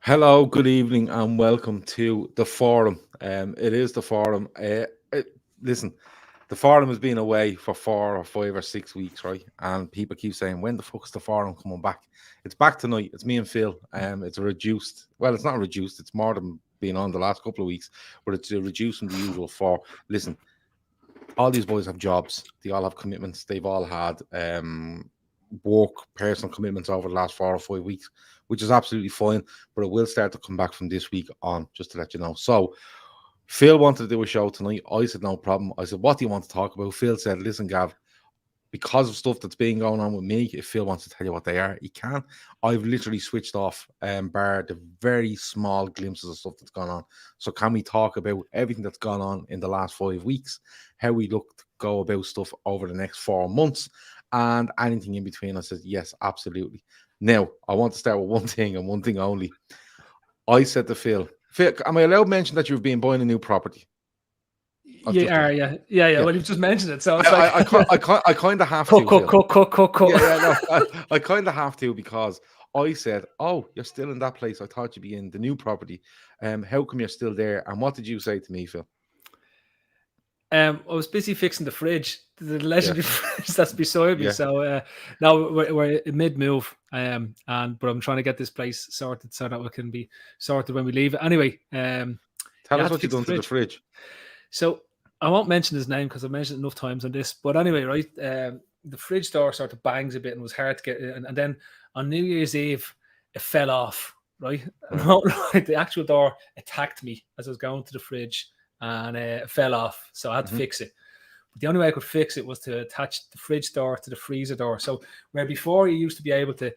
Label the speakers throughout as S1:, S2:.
S1: Hello, good evening, and welcome to the forum. It is the forum. Listen, the forum has been away for 4 or 5 or 6 weeks, right? And people keep saying, "When the fuck is the forum coming back?" It's back tonight. It's me and Phil. It's a reduced. Well, it's not reduced. It's more than being on the last couple of weeks, but it's a reduced from the usual four. Listen, all these boys have jobs. They all have commitments. They've all had work, personal commitments over the last 4 or 5 weeks, which is absolutely fine. But it will start to come back from this week on, just to let you know. So Phil wanted to do a show tonight. I said, no problem. I said, what do you want to talk about? Phil said, listen, Gav, because of stuff that's been going on with me, if Phil wants to tell you what they are, he can. I've literally switched off, bar the very small glimpses of stuff that's gone on. So can we talk about everything that's gone on in the last 5 weeks, how we look to go about stuff over the next 4 months, and anything in between? I said, yes, absolutely. Now, I want to start with one thing and one thing only. I said to Phil, am I allowed to mention that you've been buying a new property?
S2: Yeah. Well, you've just mentioned it, so it's
S1: I kind of have to.
S2: Cut.
S1: I kind of have to, because I said, "Oh, you're still in that place. I thought you'd be in the new property. How come you're still there?" And what did you say to me, Phil?
S2: I was busy fixing the fridge, the legendary fridge that's beside me. So now we're in mid-move, but I'm trying to get this place sorted so that we can be sorted when we leave. Anyway,
S1: tell us what you've done to the fridge.
S2: So I won't mention his name because I've mentioned it enough times on this. But anyway, right, the fridge door sort of bangs a bit and was hard to get in. And then on New Year's Eve, it fell off, right? The actual door attacked me as I was going to the fridge, and it fell off. So I had to fix it. But the only way I could fix it was to attach the fridge door to the freezer door. So where before you used to be able to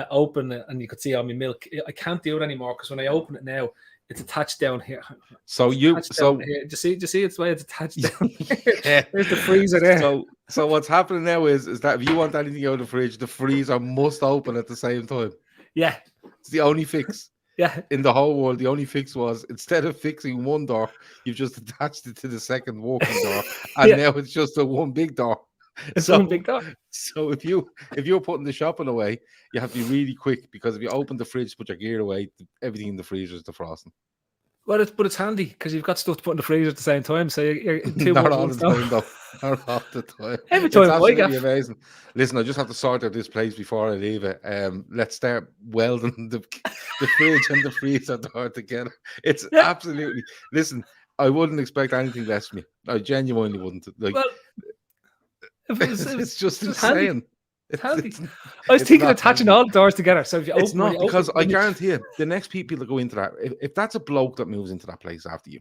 S2: open it and you could see all my milk, I can't do it anymore, because when I open it now, it's attached down here.
S1: So do you
S2: see it's why it's attached down here. There's the freezer there.
S1: So what's happening now is that if you want anything out of the fridge, the freezer must open at the same time.
S2: Yeah.
S1: It's the only fix.
S2: Yeah.
S1: In the whole world, the only fix was, instead of fixing one door, you've just attached it to the second walking door, and now it's just a one big door.
S2: It's one big door.
S1: So if you're putting the shopping away, you have to be really quick, because if you open the fridge, put your gear away, everything in the freezer is defrosting.
S2: Well, it's handy because you've got stuff to put in the freezer at the same time. So you're
S1: not all the time, though. Not all the time.
S2: Every time,
S1: it's absolutely amazing. Listen, I just have to sort out this place before I leave it. Let's start welding the fridge and the freezer door together. It's absolutely. Listen, I wouldn't expect anything less from you. I genuinely wouldn't. It's just insane.
S2: It's handy. I was thinking attaching all the doors together. So if you
S1: it's not, because I guarantee you, the next people that go into that, if that's a bloke that moves into that place after you,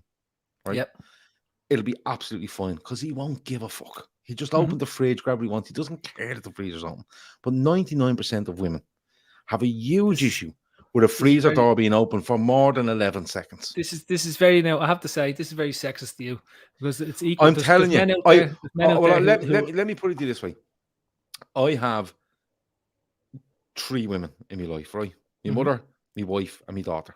S1: right?
S2: Yep.
S1: It'll be absolutely fine, because he won't give a fuck. He just opened the fridge, grab what he wants. He doesn't care that the freezer's open. But 99% of women have a huge issue with a freezer door being open for more than 11 seconds.
S2: This is very, now I have to say, this is very sexist to you, because it's equal.
S1: I'm telling you. Let me put it to you this way. I have 3 women in my life, right? My mother, my wife, and my daughter.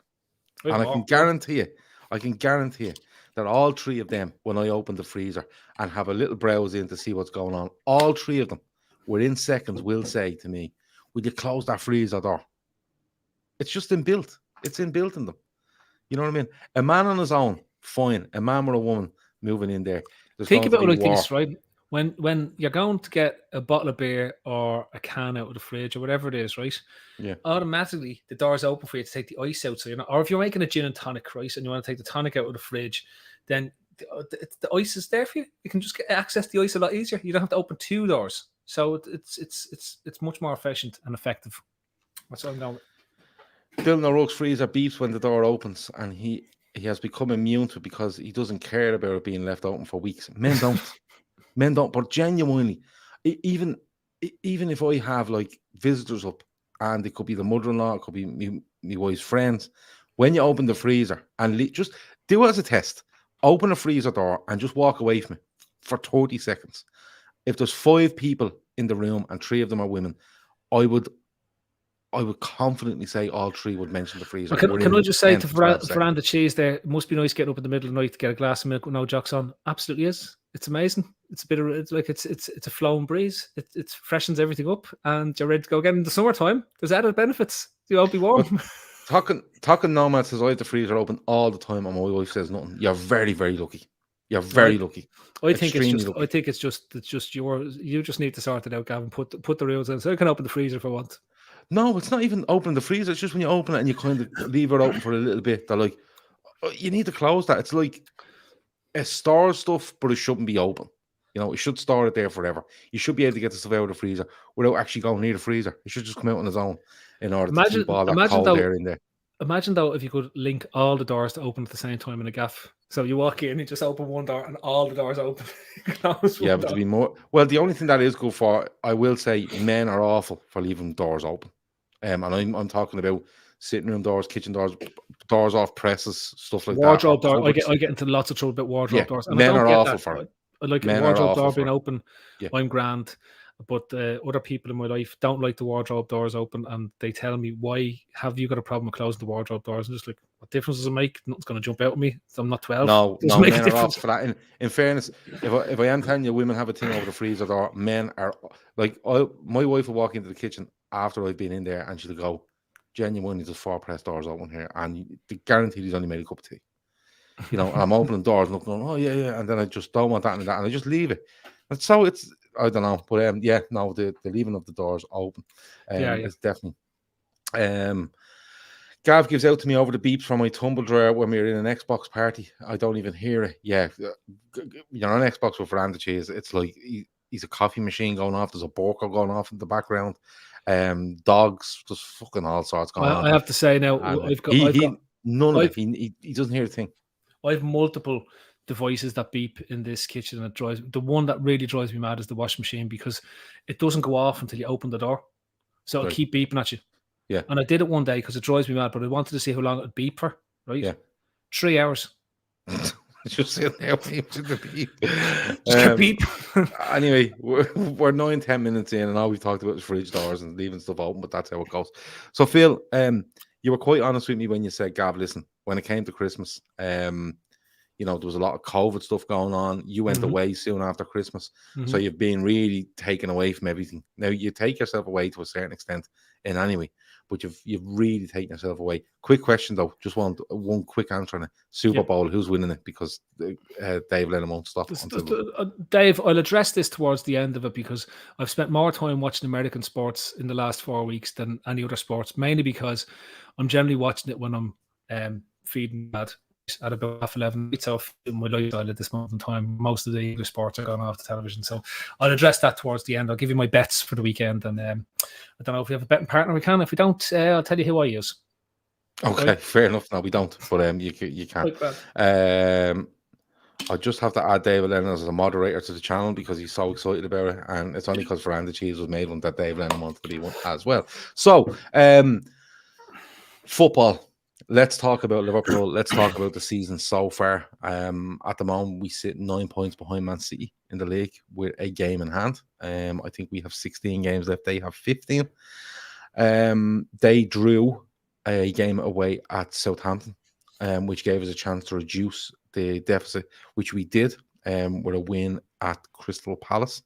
S1: And I can guarantee you that all 3 of them, when I open the freezer and have a little browse in to see what's going on, all 3 of them, within seconds, will say to me, "Will you close that freezer door?" It's just inbuilt. It's inbuilt in them. You know what I mean? A man on his own, fine. A man with a woman moving in there.
S2: Think about it like this, right? When you're going to get a bottle of beer or a can out of the fridge or whatever it is, right?
S1: Yeah.
S2: Automatically, the door's open for you to take the ice out. So you're not, or if you're making a gin and tonic, right, and you want to take the tonic out of the fridge, then the ice is there for you. You can just access the ice a lot easier. You don't have to open 2 doors. So it's much more efficient and effective. That's what I'm going with.
S1: Dylan O'Rourke's freezer beeps when the door opens, and he has become immune to it because he doesn't care about it being left open for weeks. Men don't. Men don't, but genuinely, even if I have like visitors up, and it could be the mother-in-law, it could be my wife's friends, when you open the freezer and just do it as a test, open a freezer door and just walk away from it for 30 seconds. If there's 5 people in the room and 3 of them are women, I would confidently say all 3 would mention the freezer.
S2: Can I just say to Veranda Cheese there, it must be nice getting up in the middle of the night to get a glass of milk with no jocks on. Absolutely is. It's amazing. It's a bit of, it's a flowing breeze. It freshens everything up, and you're ready to go again in the summertime. There's added benefits. You won't be warm.
S1: Talking Nomad says I have the freezer open all the time, and my wife says nothing. You're very, very lucky. You're very lucky.
S2: I think it's just yours. You just need to sort it out, Gavin. Put the rules in, so I can open the freezer for once.
S1: No, it's not even opening the freezer. It's just when you open it and you kind of leave it open for a little bit. They're like, oh, you need to close that. It's like it stores stuff, but it shouldn't be open. You know, it should store it there forever. You should be able to get the stuff out of the freezer without actually going near the freezer. It should just come out on its own in order to keep all that cold air in there.
S2: Imagine though if you could link all the doors to open at the same time in a gaff. So you walk in, you just open one door, and all the doors open.
S1: Yeah, but to be more the only thing that is good for, I will say, men are awful for leaving doors open. And I'm talking about sitting room doors, kitchen doors, doors off presses, stuff like
S2: wardrobe
S1: that.
S2: Wardrobe door. I get into lots of trouble about wardrobe doors. And
S1: men are awful for it.
S2: I like a wardrobe door being open. I'm grand. But other people in my life don't like the wardrobe doors open, and they tell me, why have you got a problem with closing the wardrobe doors? And just like, what difference does it make? Nothing's going to jump out at me. So I'm not 12.
S1: No, men are awful for that. In fairness, if I am telling you, women have a thing over the freezer door. Men are like, my wife will walk into the kitchen after I've been in there, and she'll go, genuinely, there's 4 press doors open here, and guaranteed he's only made a cup of tea. You know, and I'm opening doors and looking, oh yeah, and then I just don't want that and that, and I just leave it. And so it's, I don't know, but the leaving of the doors open, it's definitely. Gav gives out to me over the beeps from my tumble dryer when we were in an Xbox party. I don't even hear it. Yeah, you're on Xbox with Fernando Cheese. It's like he's a coffee machine going off. There's a burger going off in the background. Dogs, just fucking all sorts going on.
S2: I have to say now,
S1: he doesn't hear a thing.
S2: I have multiple devices that beep in this kitchen, and it drives. The one that really drives me mad is the washing machine, because it doesn't go off until you open the door, so it'll keep beeping at you.
S1: Yeah,
S2: and I did it one day because it drives me mad, but I wanted to see how long it'd beep for. Right? Yeah, 3 hours.
S1: Just sitting there waiting for the beep.
S2: Just beep.
S1: Anyway, we're 9-10 minutes in, and all we've talked about is fridge doors and leaving stuff open, but that's how it goes. So Phil, you were quite honest with me when you said, Gav, listen, when it came to Christmas, you know, there was a lot of COVID stuff going on. You went away soon after Christmas. So you've been really taken away from everything. Now, you take yourself away to a certain extent in any way, but you've really taken yourself away. Quick question, though. Just want one quick answer on it. Super Bowl, who's winning it? Because Dave Lennon won't stop.
S2: Dave, I'll address this towards the end of it, because I've spent more time watching American sports in the last 4 weeks than any other sports, mainly because I'm generally watching it when I'm feeding at about 11:30. So in my lifestyle at this moment in time, most of the English sports are going off the television. So I'll address that towards the end. I'll give you my bets for the weekend, and I don't know if we have a betting partner. We can. If we don't, I'll tell you who I use.
S1: Okay, fair enough. No, we don't, but you can. I just have to add Dave Lennon as a moderator to the channel because he's so excited about it, and it's only because Fernando Cheese was made one that Dave Lennon wanted to be one as well. So, football. Let's talk about Liverpool. Let's talk about the season so far. At the moment, we sit 9 points behind Man City in the league with a game in hand. I think we have 16 games left. They have 15. They drew a game away at Southampton, which gave us a chance to reduce the deficit, which we did with a win at Crystal Palace.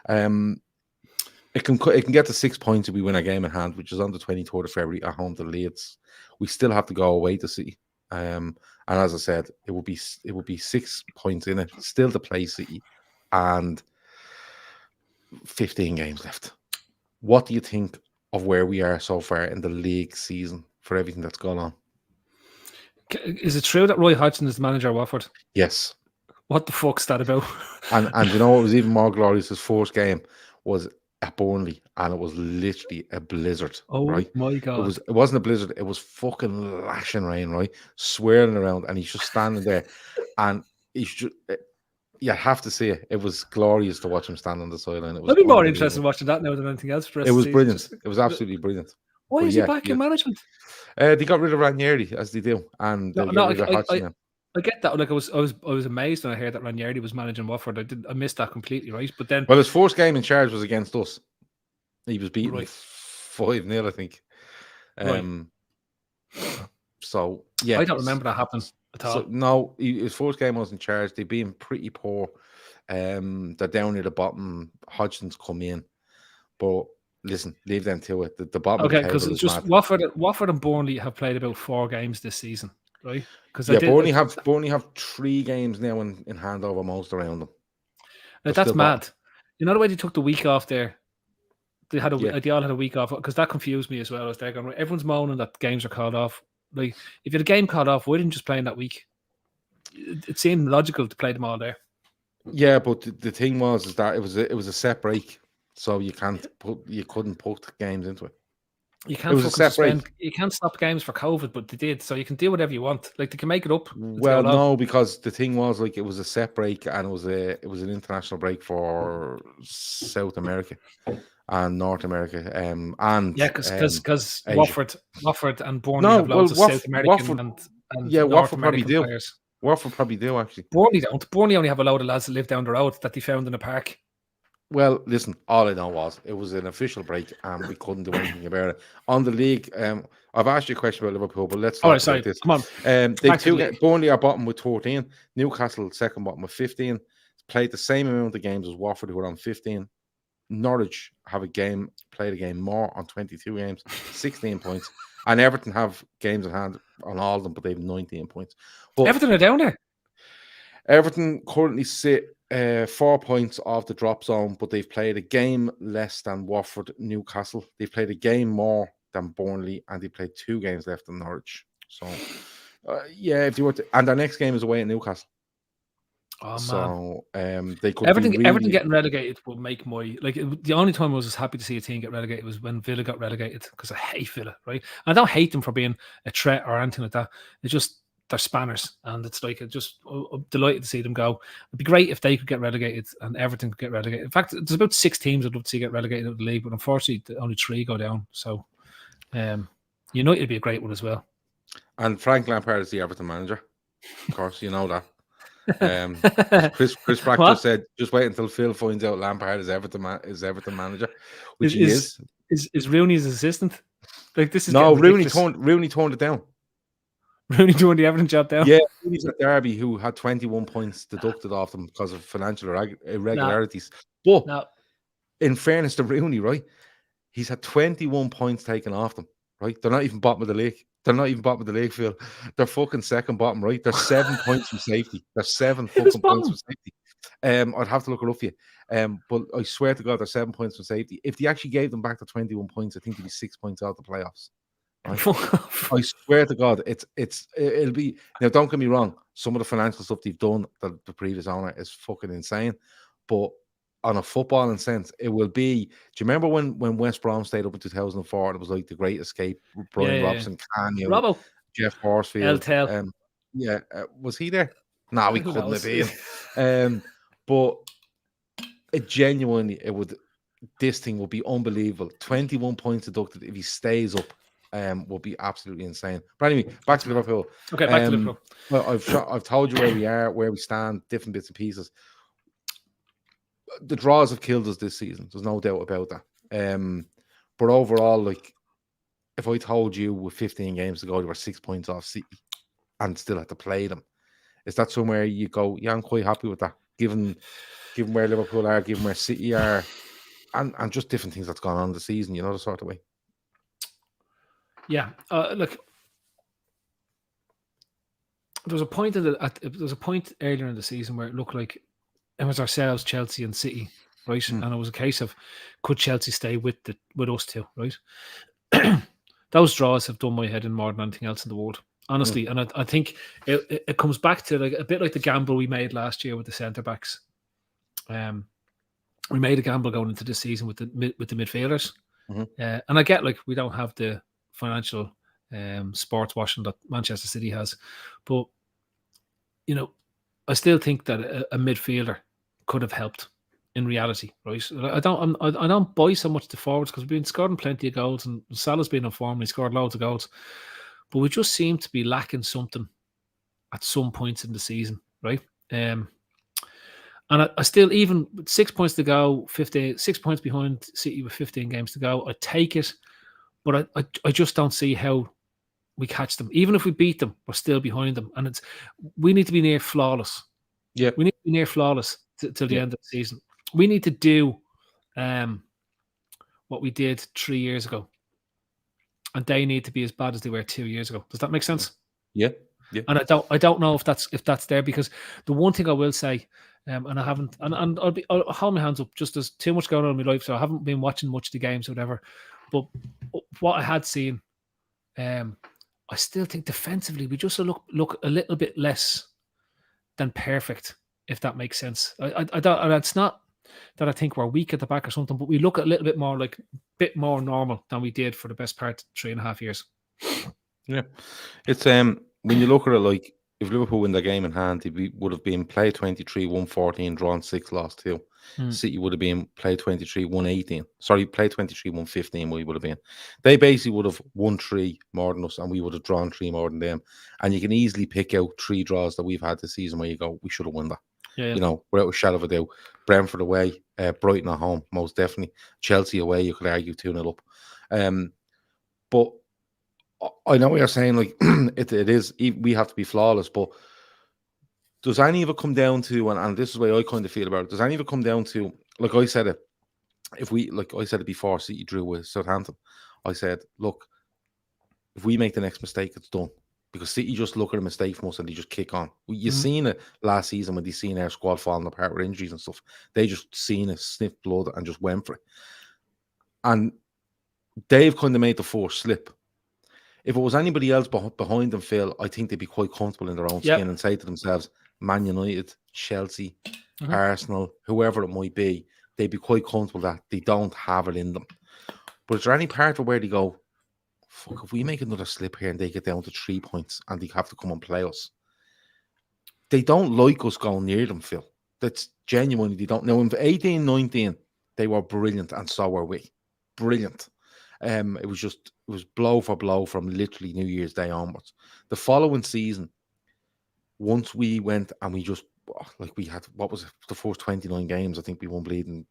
S1: It can get to 6 points if we win a game in hand, which is on the 23rd of February at home to Leeds. We still have to go away to City, and as I said, it would be 6 points in it, still to play City, and 15 games left. What do you think of where we are so far in the league season for everything that's gone on?
S2: Is it true that Roy Hodgson is the manager of Watford?
S1: Yes.
S2: What the fuck's that about?
S1: and you know what was even more glorious? His first game was at Burnley, and it was literally a blizzard.
S2: Oh
S1: right?
S2: My God!
S1: It wasn't a blizzard. It was fucking lashing rain, right? Swirling around, and he's just standing there, and he's just. You have to see it. It was glorious to watch him stand on the sideline.
S2: I'd be more interested in watching that now than anything else.
S1: It was brilliant. It was absolutely brilliant.
S2: Why is he back in management?
S1: They got rid of Ranieri, as they do, and they got rid of Hodgson.
S2: I get that. Like I was amazed when I heard that Ranieri was managing Watford. I missed that completely, right? But then,
S1: well, his first game in charge was against us. He was beaten 5-0, I think. So yeah,
S2: I don't remember that happening at all.
S1: So, no, his first game was in charge. They've been pretty poor. They're down near the bottom. Hodgson's come in, but listen, leave them to it. The bottom
S2: Okay,
S1: of the
S2: because
S1: table
S2: it's
S1: is
S2: just
S1: mad.
S2: Watford and Burnley have played about 4 games this season, right? Because
S1: Yeah, Burnley have 3 games now in handover most around them.
S2: That's mad. You know the way they took the week off there. They all had a week off because that confused me as well. As they're going, everyone's moaning that games are called off. Like, if you had a game called off, why didn't you just play in that week? It seemed logical to play them all there.
S1: Yeah, but the thing was that it was a set break, so you couldn't put games into it.
S2: You can't fucking suspend. You can't stop games for COVID, but they did, so you can do whatever you want. Like, they can make it up.
S1: Well, no, because the thing was, like, it was a set break and it was an international break for South America and North America. And
S2: yeah, because Watford and Burnley have loads of South American and North
S1: Watford
S2: American players.
S1: Watford probably do, actually.
S2: Burnley don't. Burnley only have a load of lads that live down the road that they found in a park.
S1: Well, listen, all I know was it was an official break and we couldn't do anything about it. On the league, I've asked you a question about Liverpool, but let's talk about this.
S2: Come on.
S1: They've Burnley are bottom with 14, Newcastle second bottom with 15, played the same amount of games as Watford, who are on 15. Norwich have played a game more on 22 games, 16 points. And Everton have games in hand on all of them, but they have 19 points. But
S2: Everton are down there.
S1: Everton currently sit 4 points off the drop zone, but they've played a game less than Watford, Newcastle. They've played a game more than Burnley, and they played 2 games left in Norwich. So, yeah, if you were to, and their next game is away at Newcastle.
S2: Oh,
S1: so, they could
S2: Everton getting relegated will make my the only time I was happy to see a team get relegated was when Villa got relegated, because I hate Villa, right? I don't hate them for being a threat or anything like that. It's just they're spanners, and it's like I'm delighted to see them go. It'd be great if they could get relegated and Everton could get relegated. In fact, there's about 6 teams I'd love to see get relegated out of the league, but unfortunately, only 3 go down. So, United would be a great one as well.
S1: And Frank Lampard is the Everton manager, of course. You know that. Chris Pratt just said, just wait until Phil finds out Lampard is Everton manager, which he is.
S2: Is Rooney his assistant? Like, this is
S1: Rooney toned it down.
S2: Rooney doing the Everton job down.
S1: Yeah, Rooney's at Derby, who had 21 points deducted off them because of financial irregularities. But in fairness to Rooney, right, he's had 21 points taken off them. Right, they're not even bottom of the league. Phil. They're fucking second bottom, right? They're 7 points from safety. They're 7 fucking points from safety. I'd have to look it up for you. But I swear to God, they're 7 points from safety. If they actually gave them back to 21 points, I think they'd be 6 points out of the playoffs. Right? I swear to God, it'll be. Now, don't get me wrong. Some of the financial stuff they've done, the previous owner, is fucking insane. But on a footballing sense, it will be. Do you remember when West Brom stayed up in 2004? And it was like the Great Escape. Brian Robson, Canyon, Jeff Horsfield. Was he there? No, we couldn't have been. But this thing would be unbelievable. 21 points deducted if he stays up. Will be absolutely insane. But anyway, back to Liverpool.
S2: Okay, back to Liverpool.
S1: Well, I've told you where we are, where we stand, different bits and pieces. The draws have killed us this season. There's no doubt about that. But overall, like, if I told you with 15 games to go, they were 6 points off City and still had to play them, is that somewhere you go, yeah, I'm quite happy with that, given where Liverpool are, given where City are, and just different things that's gone on the season, you know, the sort of way.
S2: Yeah, look, there was a point earlier in the season where it looked like it was ourselves, Chelsea and City, right? And it was a case of, could Chelsea stay with us too, right? Those draws have done my head in more than anything else in the world, honestly. And I think it comes back to like a bit like the gamble we made last year with the centre backs. We made a gamble going into this season with the midfielders, and I get, like, we don't have the financial sports washing that Manchester City has, but you know, I still think that a midfielder could have helped in reality, right? I don't buy so much the forwards because we've been scoring plenty of goals, and Salah's been on form, he scored loads of goals, but we just seem to be lacking something at some points in the season, right? And I still, even with 6 points to go, 6 points behind City with 15 games to go, I take it. But I just don't see how we catch them. Even if we beat them, we're still behind them. And we need to be near flawless.
S1: Yeah.
S2: We need to be near flawless till the end of the season. We need to do what what we did 3 years ago, and they need to be as bad as they were 2 years ago. Does that make sense?
S1: Yeah.
S2: And I don't know if that's there, because the one thing I will say, and I haven't, and I'll hold my hands up. Just there's too much going on in my life, so I haven't been watching much of the games or whatever. But what I had seen, I still think defensively we just look a little bit less than perfect, if that makes sense. I don't, and it's not that I think we're weak at the back or something, but we look a little bit more normal than we did for the best part of 3.5 years.
S1: Yeah, it's when you look at it, like if Liverpool win the game in hand, we would have been play 23, 114, drawn 6, lost 2. City would have been play 23, 118. Sorry, play 23, 115. We would have been. They basically would have won 3 more than us, and we would have drawn 3 more than them. And you can easily pick out 3 draws that we've had this season where you go, we should have won that.
S2: Yeah.
S1: You know, without a shadow of a doubt. Brentford away, Brighton at home, most definitely. Chelsea away, you could argue 2-0 up. But I know what you're saying, like it is, we have to be flawless, but does any of it come down to, and this is the way I kind of feel about it, does any of it come down to, like I said it, like I said it before, City drew with Southampton, I said, look, if we make the next mistake, it's done. Because City just look at a mistake from us and they just kick on. You've seen it last season when they seen our squad falling apart with injuries and stuff. They just seen it, sniffed blood and just went for it. And they've kind of made the force slip. If it was anybody else behind them, Phil, I think they'd be quite comfortable in their own skin and say to themselves, Man United, Chelsea, Arsenal, whoever it might be, they'd be quite comfortable that they don't have it in them. But is there any part of where they go, fuck, if we make another slip here and they get down to 3 points and they have to come and play us? They don't like us going near them, Phil. That's genuinely, they don't. Now, in 18, 19, they were brilliant, and so were we. Brilliant. It was blow for blow from literally New Year's Day onwards. The following season, once we went and we just, like we had, what was it, the first 29 games, I think we won bleeding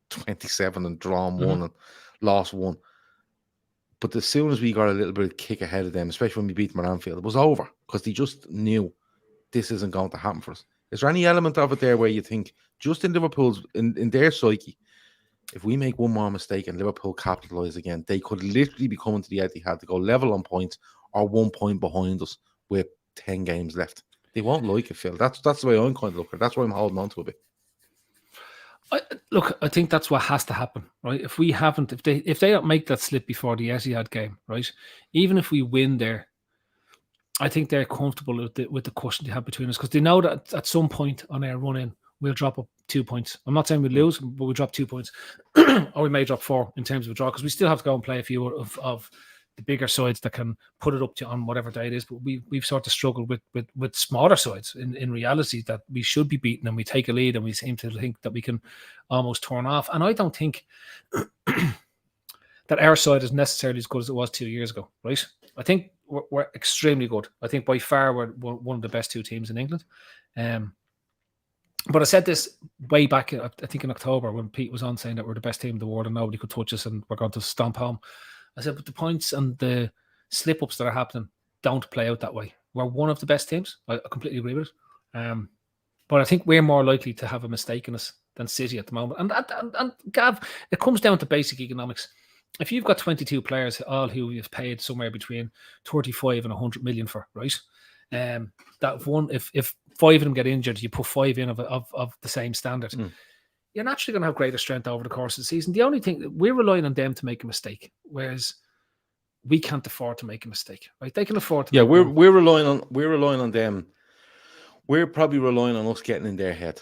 S1: 27 and drawn 1 and lost 1. But as soon as we got a little bit of kick ahead of them, especially when we beat them at Anfield, it was over because they just knew this isn't going to happen for us. Is there any element of it there where you think, just in Liverpool's, in their psyche, if we make one more mistake and Liverpool capitalise again, they could literally be coming to the Etihad to go level on points or 1 point behind us with 10 games left? They won't like it, Phil. That's the way I'm kind of looking at it. That's why I'm holding on to a bit.
S2: I think that's what has to happen, right? If they don't make that slip before the Etihad game, right? Even if we win there, I think they're comfortable with the cushion they have between us, because they know that at some point on our run-in, we'll drop up 2 points. I'm not saying we'll lose, but we'll drop 2 points. Or we may drop 4 in terms of a draw, because we still have to go and play a few of the bigger sides that can put it up to on whatever day it is. But we've sort of struggled with smaller sides in reality that we should be beaten, and we take a lead and we seem to think that we can almost turn off. And I don't think that our side is necessarily as good as it was 2 years ago, right? I think we're extremely good. I think by far we're one of the best 2 teams in England. But I said this way back, I think in October, when Pete was on saying that we're the best team in the world and nobody could touch us and we're going to stomp home. I said, but the points and the slip-ups that are happening don't play out that way. We're one of the best teams. I completely agree with it. But I think we're more likely to have a mistake in us than City at the moment. And Gav, it comes down to basic economics. If you've got 22 players, all who you've paid somewhere between 35 and 100 million for, right? That one, if 5 of them get injured, you put 5 in of the same standard. You're naturally going to have greater strength over the course of the season. The only thing, we're relying on them to make a mistake, whereas we can't afford to make a mistake, right? They can afford to.
S1: Yeah, we're relying on them. We're probably relying on us getting in their head,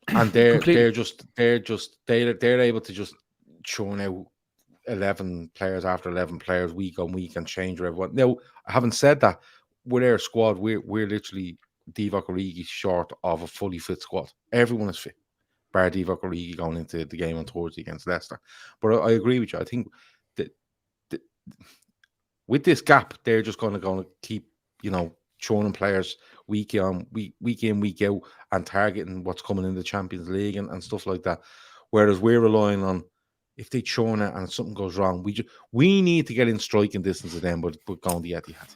S1: and they're able to just churn out 11 players after 11 players week on week and change everyone. Now, having said that, with our squad, we're literally Divock Origi short of a fully fit squad. Everyone is fit, bar Divock Origi going into the game on Thursday against Leicester. But I agree with you. I think that with this gap, they're just going to keep, churning players week in, week out, and targeting what's coming in the Champions League and stuff like that. Whereas we're relying on, if they churn it and something goes wrong, we need to get in striking distance of them, but going the Etihad.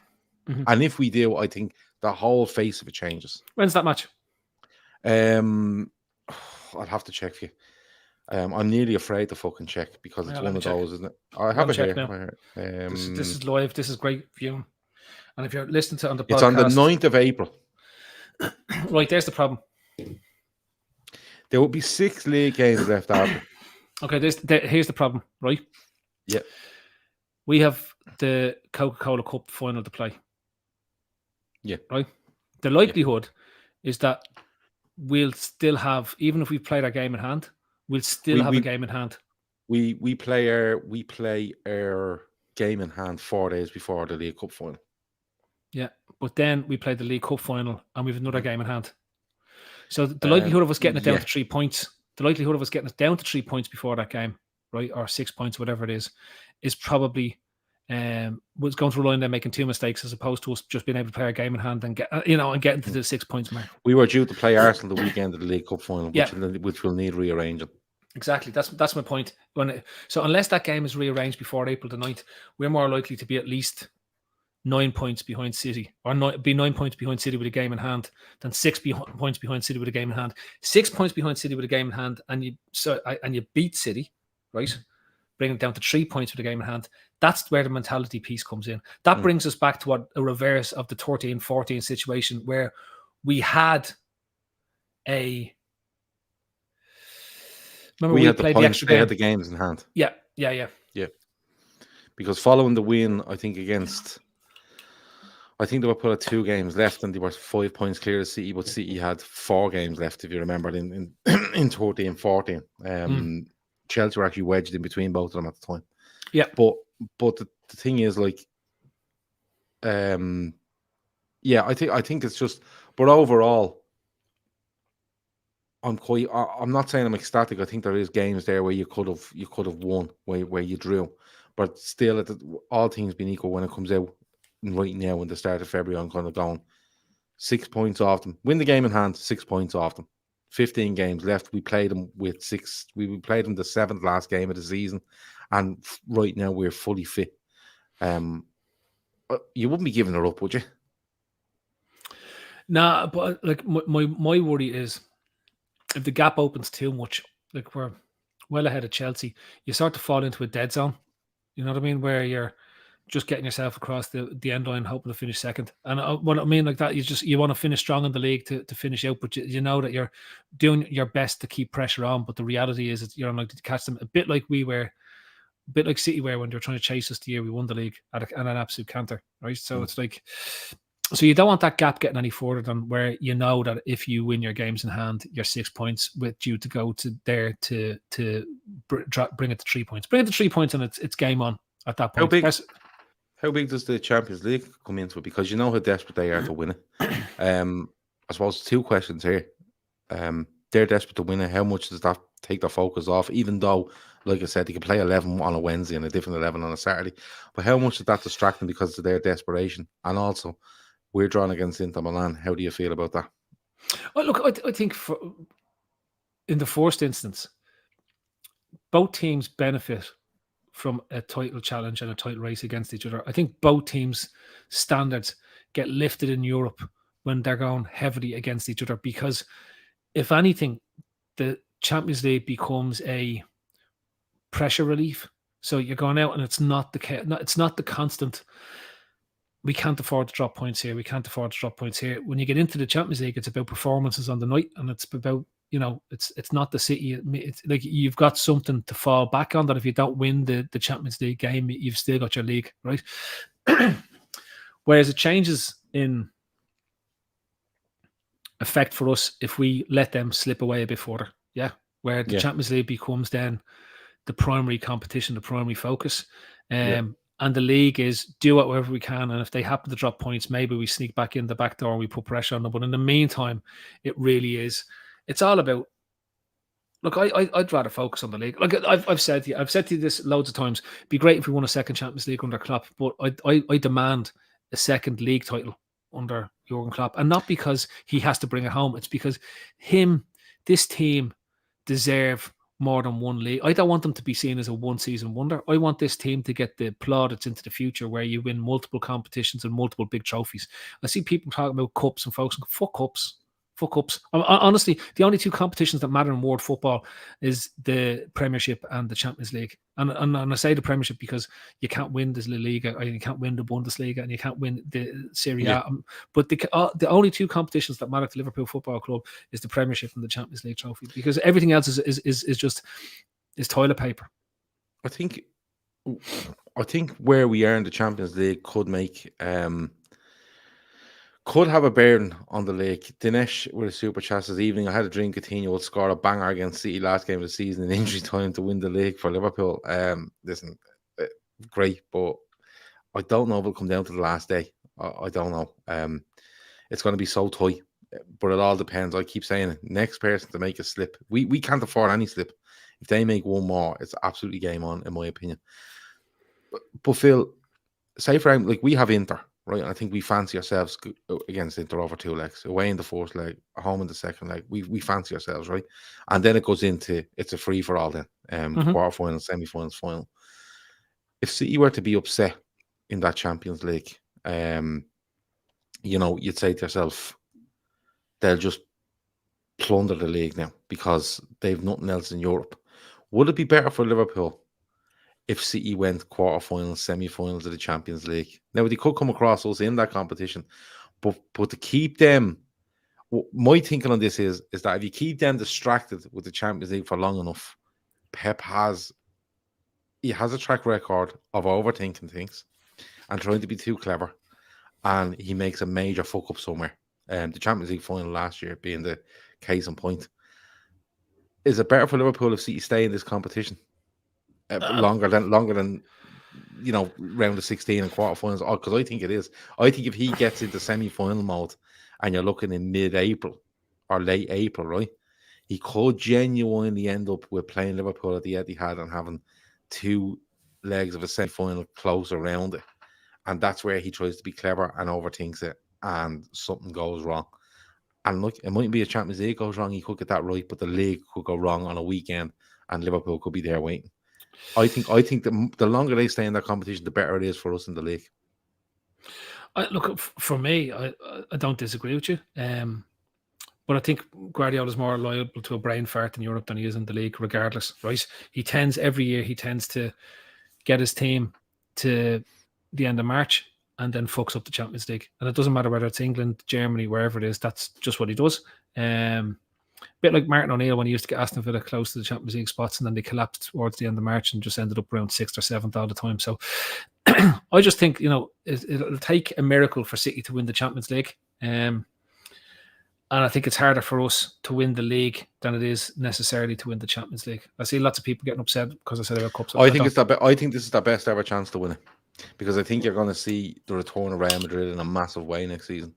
S1: And if we do, I think the whole face of it changes.
S2: When's that match?
S1: I'll have to check for you. I'm nearly afraid to fucking check because it's one of those, isn't it? I have it here.
S2: This is live. This is great viewing. And if you're listening to it on the podcast,
S1: it's on the 9th of April.
S2: Right, there's the problem.
S1: There will be 6 league games left after.
S2: Okay, here's the problem, right?
S1: Yeah.
S2: We have the Coca-Cola Cup final to play.
S1: Yeah.
S2: Right? The likelihood is that we'll still have, even if we've played our game in hand, we'll still have a game in hand.
S1: We play our game in hand 4 days before the League Cup final.
S2: Yeah, but then we play the League Cup final and we have another game in hand. So the likelihood of us getting it down to 3 points, the likelihood of us getting it down to 3 points before that game, right, or 6 points, whatever it is probably was going to rely on them making 2 mistakes as opposed to us just being able to play our game in hand and get and getting to the 6 points mark.
S1: We were due to play Arsenal the weekend of the League Cup final, which will need rearranging.
S2: Exactly, that's my point. So unless that game is rearranged before April the 9th, we're more likely to be at least 9 points behind City, or be 9 points behind City with a game in hand, than 6 points behind City with a game in hand. 6 points behind City with a game in hand, and you beat City, right? Bring it down to 3 points with a game in hand. That's where the mentality piece comes in. That brings us back to a reverse of the 13-14 situation where we had a. Remember we
S1: had
S2: played
S1: the
S2: the extra game.
S1: They had the games in hand.
S2: Yeah.
S1: Because following the win, I think they were put at 2 games left, and they were 5 points clear of City, but City had 4 games left, if you remember, in 13-14. Chelsea were actually wedged in between both of them at the time.
S2: Yeah.
S1: But the thing is, like, I think it's just, but overall, I'm not saying I'm ecstatic. I think there is games there where you could have won, where you drew, but still, all things being equal, when it comes out right now in the start of February, I'm kind of going 6 points off them. Win the game in hand, 6 points off them. 15 games left. We played them with 6. We played them the 7th last game of the season, and right now we're fully fit. You wouldn't be giving it up, would you?
S2: Nah, but like my worry is if the gap opens too much, like we're well ahead of Chelsea, you start to fall into a dead zone. You know what I mean? Where you're just getting yourself across the end line, hoping to finish second. And what I mean like that, you want to finish strong in the league to finish out, but you know that you're doing your best to keep pressure on. But the reality is, you're unlikely to catch them. A bit like City were when they were trying to chase us the year we won the league at an absolute canter, right? So it's like, so you don't want that gap getting any further than where you know that if you win your games in hand, you're 6 points with you to go to there to bring it to 3 points. Bring it to 3 points, and it's game on at that point.
S1: How big does the Champions League come into it? Because you know how desperate they are to win it. I suppose 2 questions here. They're desperate to win it. How much does that take their focus off? Even though, like I said, they can play 11 on a Wednesday and a different 11 on a Saturday. But how much does that distract them because of their desperation? And also, we're drawn against Inter Milan. How do you feel about that?
S2: Well, look, I think in the first instance, both teams benefit from a title challenge and a title race against each other. I think both teams' standards get lifted in Europe when they're going heavily against each other, because if anything, the Champions League becomes a pressure relief. So you're going out and it's not the constant, we can't afford to drop points here, we can't afford to drop points here. When you get into the Champions League, it's about performances on the night, and it's about, it's not the City. It's like you've got something to fall back on, that if you don't win the Champions League game, you've still got your league, right? Whereas it changes in effect for us if we let them slip away a bit further, where the Champions League becomes then the primary competition, the primary focus, and the league is do it wherever we can, and if they happen to drop points, maybe we sneak back in the back door and we put pressure on them. But in the meantime, it really is. It's all about. Look, I'd rather focus on the league. Like I've said to you this loads of times. It'd be great if we won a second Champions League under Klopp, but I demand a second league title under Jurgen Klopp, and not because he has to bring it home. It's because this team deserve more than one league. I don't want them to be seen as a one-season wonder. I want this team to get the plaudits into the future, where you win multiple competitions and multiple big trophies. I see people talking about cups and folks, fuck cups. Fuck ups. Honestly, the only two competitions that matter in world football is the Premiership and the Champions League. And I say the Premiership because you can't win the La Liga, or you can't win the Bundesliga, and you can't win the Serie A. But the only two competitions that matter to Liverpool Football Club is the Premiership and the Champions League trophy, because everything else is just toilet paper.
S1: I think where we are in the Champions League could have a bearing on the league. Dinesh with a super chat this evening. I had a dream Coutinho would score a banger against City last game of the season in injury time to win the league for Liverpool. Listen, great, but I don't know if it'll come down to the last day. I don't know. It's going to be so tight, but it all depends. I keep saying it. Next person to make a slip. We can't afford any slip. If they make one more, it's absolutely game on, in my opinion. But Phil, say for example, like we have Inter, right? And I think we fancy ourselves against Inter over 2 legs, away in the first leg, home in the second leg. We fancy ourselves, right? And then it goes into, it's a free for all then, quarterfinals, semi-finals, final. If City were to be upset in that Champions League, you'd say to yourself, they'll just plunder the league now because they've nothing else in Europe. Would it be better for Liverpool if City went quarterfinals, semi-finals of the Champions League? Now, they could come across us in that competition, but to keep them, my thinking on this is that if you keep them distracted with the Champions League for long enough, Pep has a track record of overthinking things and trying to be too clever, and he makes a major fuck up somewhere. The Champions League final last year being the case in point. Is it better for Liverpool if City stay in this competition longer than round of 16 and quarterfinals? Because I think it is. I think if he gets into semi-final mode and you're looking in mid-April or late April, right, he could genuinely end up with playing Liverpool at the Etihad and having 2 legs of a semi-final close around it, and that's where he tries to be clever and overthinks it, and something goes wrong. And look, it might be a Champions League goes wrong, he could get that right, but the league could go wrong on a weekend and Liverpool could be there waiting. I think the longer they stay in that competition, the better it is for us in the league.
S2: Look, for me, I don't disagree with you. But I think Guardiola is more liable to a brain fart in Europe than he is in the league, regardless, right? Every year he tends to get his team to the end of March and then fucks up the Champions League. And it doesn't matter whether it's England, Germany, wherever it is, that's just what he does. Bit like Martin O'Neill when he used to get Aston Villa close to the Champions League spots and then they collapsed towards the end of March and just ended up around 6th or 7th all the time. So I just think, it'll take a miracle for City to win the Champions League. And I think it's harder for us to win the league than it is necessarily to win the Champions League. I see lots of people getting upset because I said about cups.
S1: I think this is the best ever chance to win it, because I think you're going to see the return of Real Madrid in a massive way next season.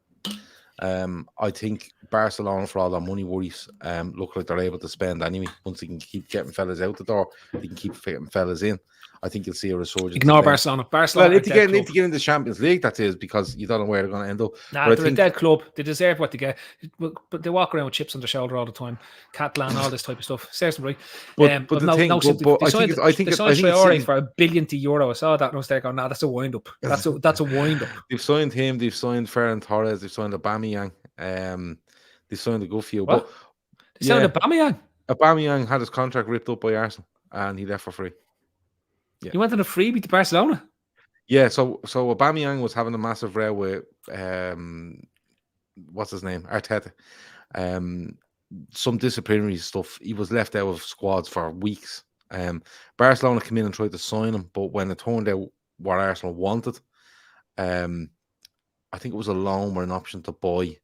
S1: I think Barcelona, for all their money worries, look like they're able to spend anyway. Once they can keep getting fellas out the door, they can keep getting fellas in. I think you'll see a resurgence.
S2: Ignore Barcelona.
S1: Well, if they get in the Champions League, that is, because you don't know where they're going to end up.
S2: Nah, they're a dead club. They deserve what they get. But they walk around with chips on their shoulder all the time. Catalan, all this type of stuff. Serves them right.
S1: But the thing, I think
S2: Traore for €1 billion. I saw that and I was there going, nah, that's a wind up. That's a wind up.
S1: They've signed him. They've signed Ferran Torres. They've signed Aubameyang. They signed a good few.
S2: What? They signed Aubameyang?
S1: Aubameyang had his contract ripped up by Arsenal and he left for free. Yeah.
S2: You went on a freebie to Barcelona?
S1: Yeah, so Aubameyang was having a massive row with what's his name? Arteta. Some disciplinary stuff. He was left out of squads for weeks. Barcelona came in and tried to sign him, but when it turned out what Arsenal wanted, I think it was a loan or an option to buy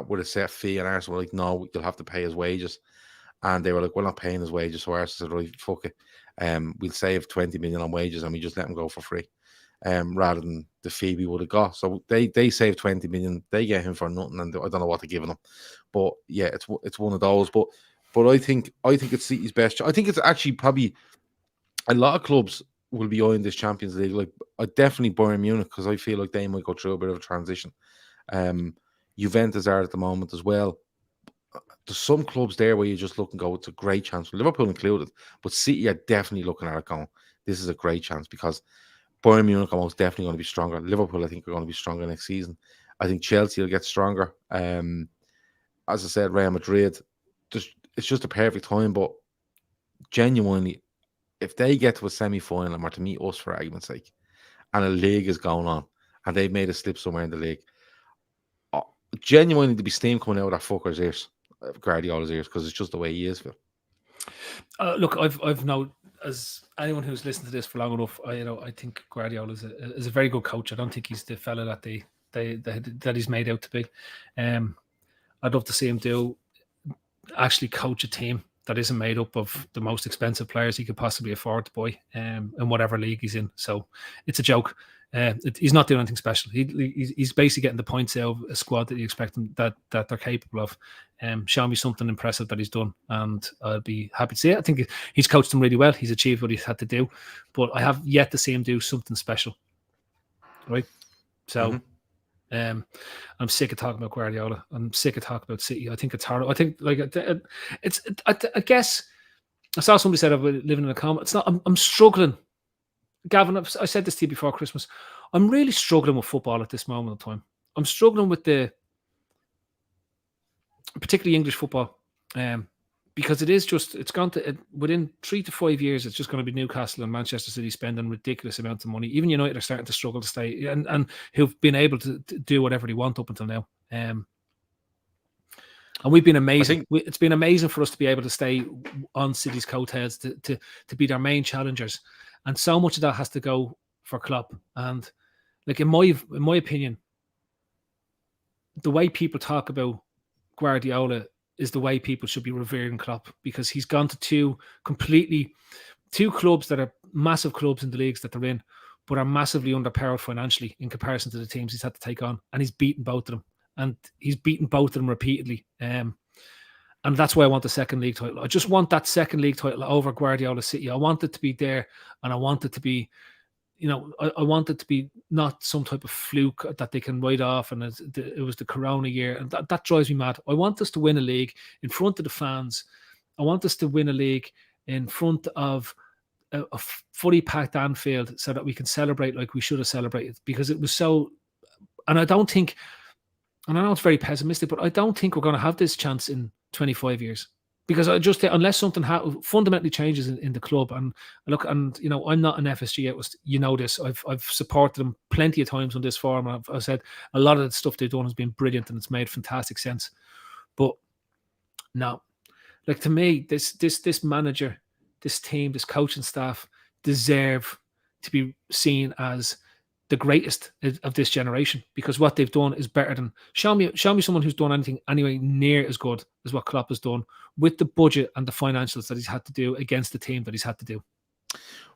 S1: with a set fee, and Arsenal were like, no, you'll have to pay his wages. And they were like, we're not paying his wages. So Arsenal said, right, fuck it. We'll save 20 million on wages and we just let him go for free, rather than the fee we would have got. So they saved 20 million. They get him for nothing, and I don't know what they're giving him. But yeah, it's one of those. But I think it's City's best. I think it's actually probably a lot of clubs will be eyeing this Champions League. Like definitely Bayern Munich, because I feel like they might go through a bit of a transition. Juventus are at the moment as well. There's some clubs there where you just look and go, it's a great chance, Liverpool included, but City are definitely looking at it going, this is a great chance, because Bayern Munich are most definitely going to be stronger. Liverpool, I think, are going to be stronger next season. I think Chelsea will get stronger. as I said, Real Madrid, it's just a perfect time. But genuinely, if they get to a semi-final or to meet us for argument's sake, and a league is going on, and they've made a slip somewhere in the league, genuinely to be steam coming out of that fucker's ears, Guardiola's ears, because it's just the way he is, Phil.
S2: Look, I've known, as anyone who's listened to this for long enough, I think Guardiola is a very good coach. I don't think he's the fella that he's made out to be. I'd love to see him actually coach a team that isn't made up of the most expensive players he could possibly afford to buy in whatever league he's in. So it's a joke. He's not doing anything special. He's basically getting the points out of a squad that you expect him, that they're capable of. Show me something impressive that he's done, and I'll be happy to see it. I think he's coached them really well. He's achieved what he's had to do, but I have yet to see him do something special. Right? So I'm sick of talking about Guardiola. I'm sick of talking about City. I think it's hard. I think I guess I saw somebody said about living in a comment. It's not. I'm struggling. Gavin, I said this to you before Christmas. I'm really struggling with football at this moment of time. I'm struggling with particularly English football, because it's gone to within 3 to 5 years. It's just going to be Newcastle and Manchester City spending ridiculous amounts of money. Even United are starting to struggle to stay, and who've been able to do whatever they want up until now. And we've been amazing. It's been amazing for us to be able to stay on City's coattails to be their main challengers. And so much of that has to go for Klopp. And like in my opinion, the way people talk about Guardiola is the way people should be revering Klopp, because he's gone to two clubs that are massive clubs in the leagues that they're in, but are massively underpowered financially in comparison to the teams he's had to take on. And he's beaten both of them. And he's beaten both of them repeatedly. And that's why I want the second league title. I just want that second league title over Guardiola City. I want it to be there, and I want it to be, I want it to be not some type of fluke that they can write off, and it was the Corona year, and that drives me mad. I want us to win a league in front of the fans. I want us to win a league in front of a fully packed Anfield, so that we can celebrate like we should have celebrated, because it was so. And I don't think, and I know it's very pessimistic, but I don't think we're going to have this chance in 25 years, because I just think unless something fundamentally changes in the club. And look, and I'm not an FSG. It was, this. I've supported them plenty of times on this forum. I've said a lot of the stuff they've done has been brilliant, and it's made fantastic sense. But no, like, to me, this manager, this team, this coaching staff deserve to be seen as the greatest of this generation, because what they've done is better than show me someone who's done anything anyway near as good as what Klopp has done with the budget and the financials that he's had to do against the team that he's had to do.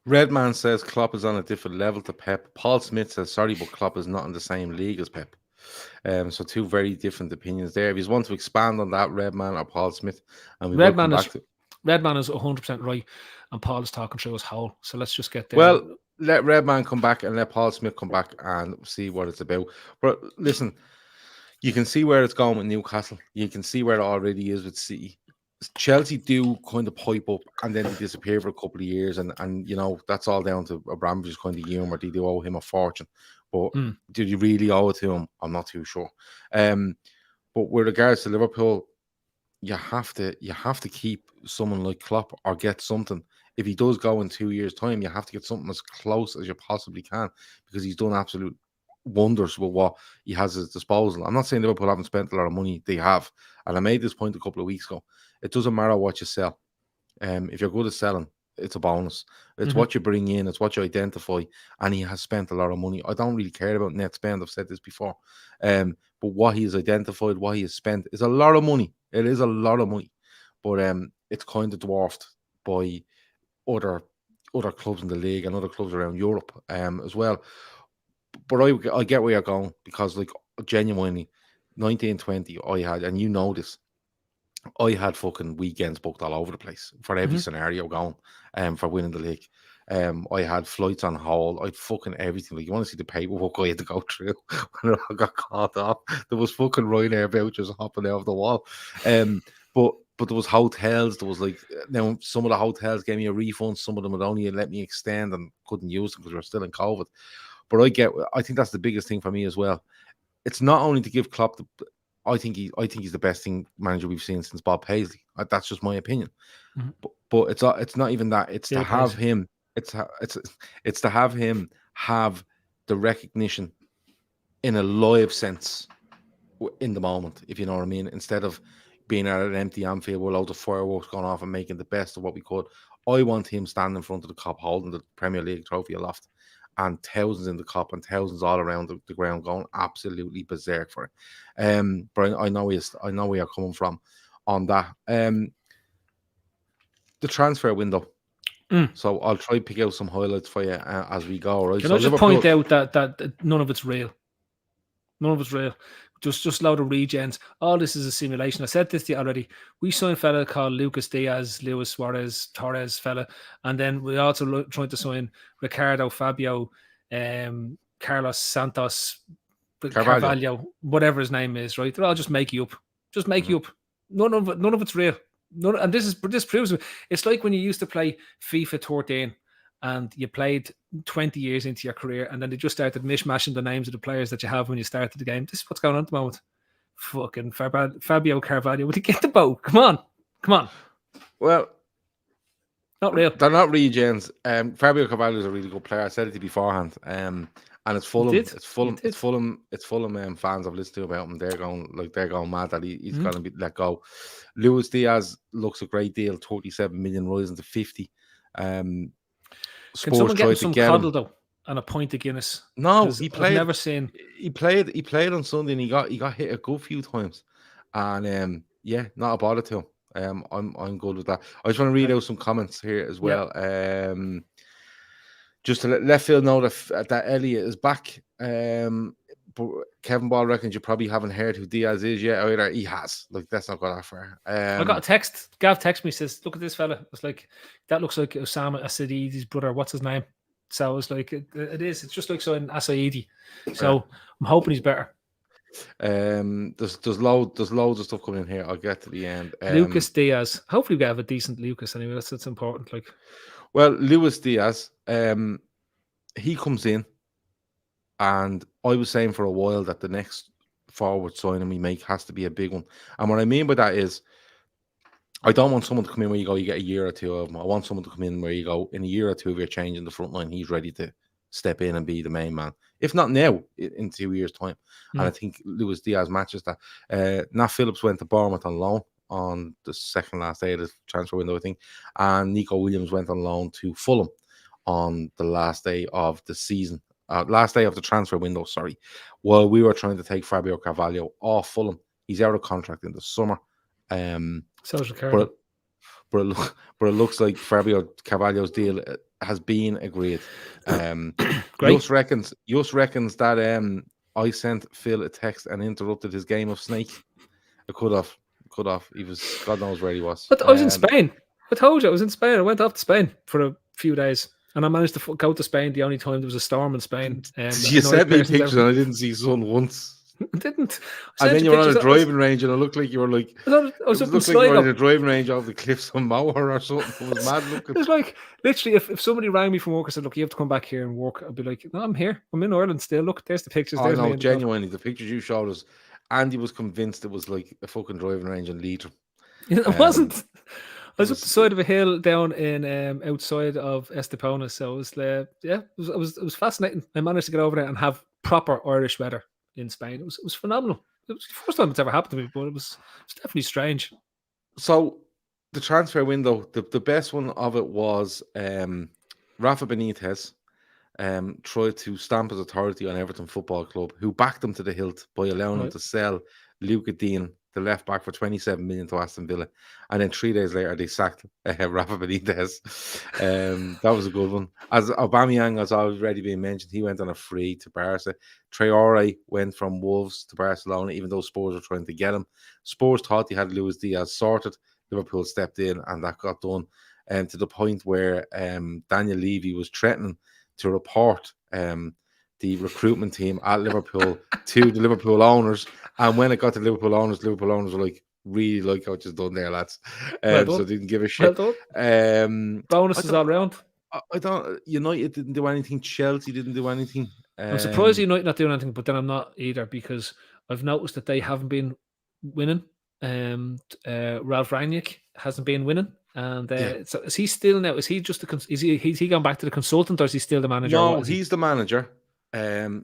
S1: Redman says Klopp is on a different level to Pep. Paul Smith says sorry, but Klopp is not in the same league as Pep. So two very different opinions there. If you want to expand on that, Redman or Paul Smith, and
S2: Redman is 100% right, and Paul is talking through his hole. So let's just get there.
S1: Well, let Redman come back and let Paul Smith come back and see what it's about. But listen, you can see where it's going with Newcastle. You can see where it already is with City. Chelsea do kind of pipe up and then they disappear for a couple of years, and that's all down to Abramovich's kind of humour. They do owe him a fortune, but did you really owe it to him? I'm not too sure. But with regards to Liverpool, you have to keep someone like Klopp or get something. If he does go in 2 years' time, you have to get something as close as you possibly can, because he's done absolute wonders with what he has at his disposal. I'm not saying Liverpool haven't spent a lot of money. They have. And I made this point a couple of weeks ago. It doesn't matter what you sell. If you're good at selling, it's a bonus. It's what you bring in. It's what you identify. And he has spent a lot of money. I don't really care about net spend. I've said this before. But what he has identified, what he has spent is a lot of money. It is a lot of money. But it's kind of dwarfed by other clubs in the league and other clubs around Europe as well. But I get where you're going, because like genuinely 1920 I had, and this, I had fucking weekends booked all over the place for every scenario going for winning the league. I had flights on hold. I'd fucking everything. Like, you want to see the paperwork I had to go through when I got caught up. There was fucking Ryanair vouchers hopping out of the wall. But there was hotels. There was now some of the hotels gave me a refund. Some of them would only let me extend and couldn't use them because we were still in COVID. But I think that's the biggest thing for me as well. It's not only to give Klopp I think he's the best manager we've seen since Bob Paisley. That's just my opinion.
S2: Mhm.
S1: But it's not even that. It's to have him. It's to have him have the recognition in a live sense in the moment, if you know what I mean. Instead of being at an empty Anfield with loads of fireworks going off and making the best of what we could, I want him standing in front of the Kop holding the Premier League trophy aloft, and thousands in the Kop and thousands all around the ground going absolutely berserk for it. But I know where you're coming from on that. The transfer window. So I'll try to pick out some highlights for you as we go. Right?
S2: Can I just point out that none of it's real? None of it's real. Just a load of regens. All this is a simulation. I said this to you already. We signed a fella called Lucas Diaz, Luis Suarez, Torres fella, and then we also trying to sign Ricardo, Fabio, Carlos Santos, Carvalho, whatever his name is. Right? They're all just make you up. Just make you up. None of it's real. And this proves it. It's like when you used to play FIFA 13. And you played 20 years into your career, and then they just started mishmashing the names of the players that you have when you started the game. This is what's going on at the moment. Fucking Fabio Carvalho. Would you get the boat? Come on.
S1: Well,
S2: not real.
S1: They're not regens. Fabio Carvalho is a really good player. I said it to you beforehand. And it's Fulham. It's Fulham fans I've listened to about him. They're going mad that he's going to be let go. Luis Diaz looks a great deal. 37 million rising to 50.
S2: Can someone get him some coddle though, and a pint of Guinness?
S1: No, he played.
S2: I've never seen.
S1: He played on Sunday, and he got hit a good few times, and not a bother to him. I'm good with that. I just want to read out some comments here as well. Yeah. Just to let Phil know that Elliot is back. But Kevin Ball reckons you probably haven't heard who Diaz is yet either. He has. That's not got that far.
S2: I got a text. Gav texted me, says, "Look at this fella. It's like that looks like Osama Asadidi's brother. What's his name?" So it's like it is. It's just like so in Asaidi. So I'm hoping he's better.
S1: There's loads of stuff coming in here. I'll get to the end.
S2: Lucas Diaz. Hopefully we have a decent Lucas anyway. That's important. Like,
S1: well, Luis Diaz. He comes in. And I was saying for a while that the next forward signing we make has to be a big one. And what I mean by that is I don't want someone to come in where you go, you get a year or two of them. I want someone to come in where you go, in a year or two, if you're changing the front line, he's ready to step in and be the main man. If not now, in 2 years' time. And I think Luis Diaz matches that. Nat Phillips went to Bournemouth on loan on the second last day of the transfer window, I think. And Nico Williams went on loan to Fulham on the last day of the season. Last day of the transfer window, while we were trying to take Fabio Carvalho off Fulham. He's out of contract in the summer.
S2: So is Ricardo.
S1: But it looks like Fabio Carvalho's deal has been agreed. Just reckons that I sent Phil a text and interrupted his game of Snake. I could have. He was, God knows where he was.
S2: But I was in Spain. I told you I was in Spain. I went off to Spain for a few days. And I managed to go to Spain the only time there was a storm in Spain.
S1: You sent me pictures and I didn't see sun once.
S2: I didn't.
S1: And then you were on a driving range and it looked like you were like...
S2: I was up in
S1: Sligo. Like you were on a driving range off the cliffs on Mower or something. It was mad looking.
S2: It was like, literally, if somebody rang me from work and said, look, you have to come back here and work, I'd be like, no, I'm here. I'm in Ireland still. Look, there's the pictures.
S1: Oh, no, genuinely, the pictures you showed us, Andy was convinced it was like a fucking driving range in Leitrim.
S2: It wasn't. I was up the side of a hill down in outside of Estepona, so it was fascinating. I managed to get over there and have proper Irish weather in Spain. It was phenomenal. It was the first time it's ever happened to me, but it was definitely strange.
S1: So the transfer window, the best one of it was Rafa Benitez tried to stamp his authority on Everton Football Club, who backed him to the hilt by allowing him to sell Luca Dean, the left back, for 27 million to Aston Villa, and then 3 days later they sacked Rafa Benitez. That was a good one. As Aubameyang has already been mentioned, he went on a free to Barca. Traore went from Wolves to Barcelona, even though Spurs were trying to get him. Spurs thought he had Luis Diaz sorted. Liverpool stepped in, and that got done. To the point where Daniel Levy was threatening to report the recruitment team at Liverpool to the Liverpool owners. And when it got to Liverpool owners were like, really like what you've done there, lads. So they didn't give a shit.
S2: Bonuses all round.
S1: I don't. United didn't do anything. Chelsea didn't do anything.
S2: I'm surprised United not doing anything, but then I'm not either, because I've noticed that they haven't been winning. Ralph Rangnick hasn't been winning. And
S1: Yeah.
S2: so is he still now? Is he just is he gone back to the consultant, or is he still the manager?
S1: No, he's the manager.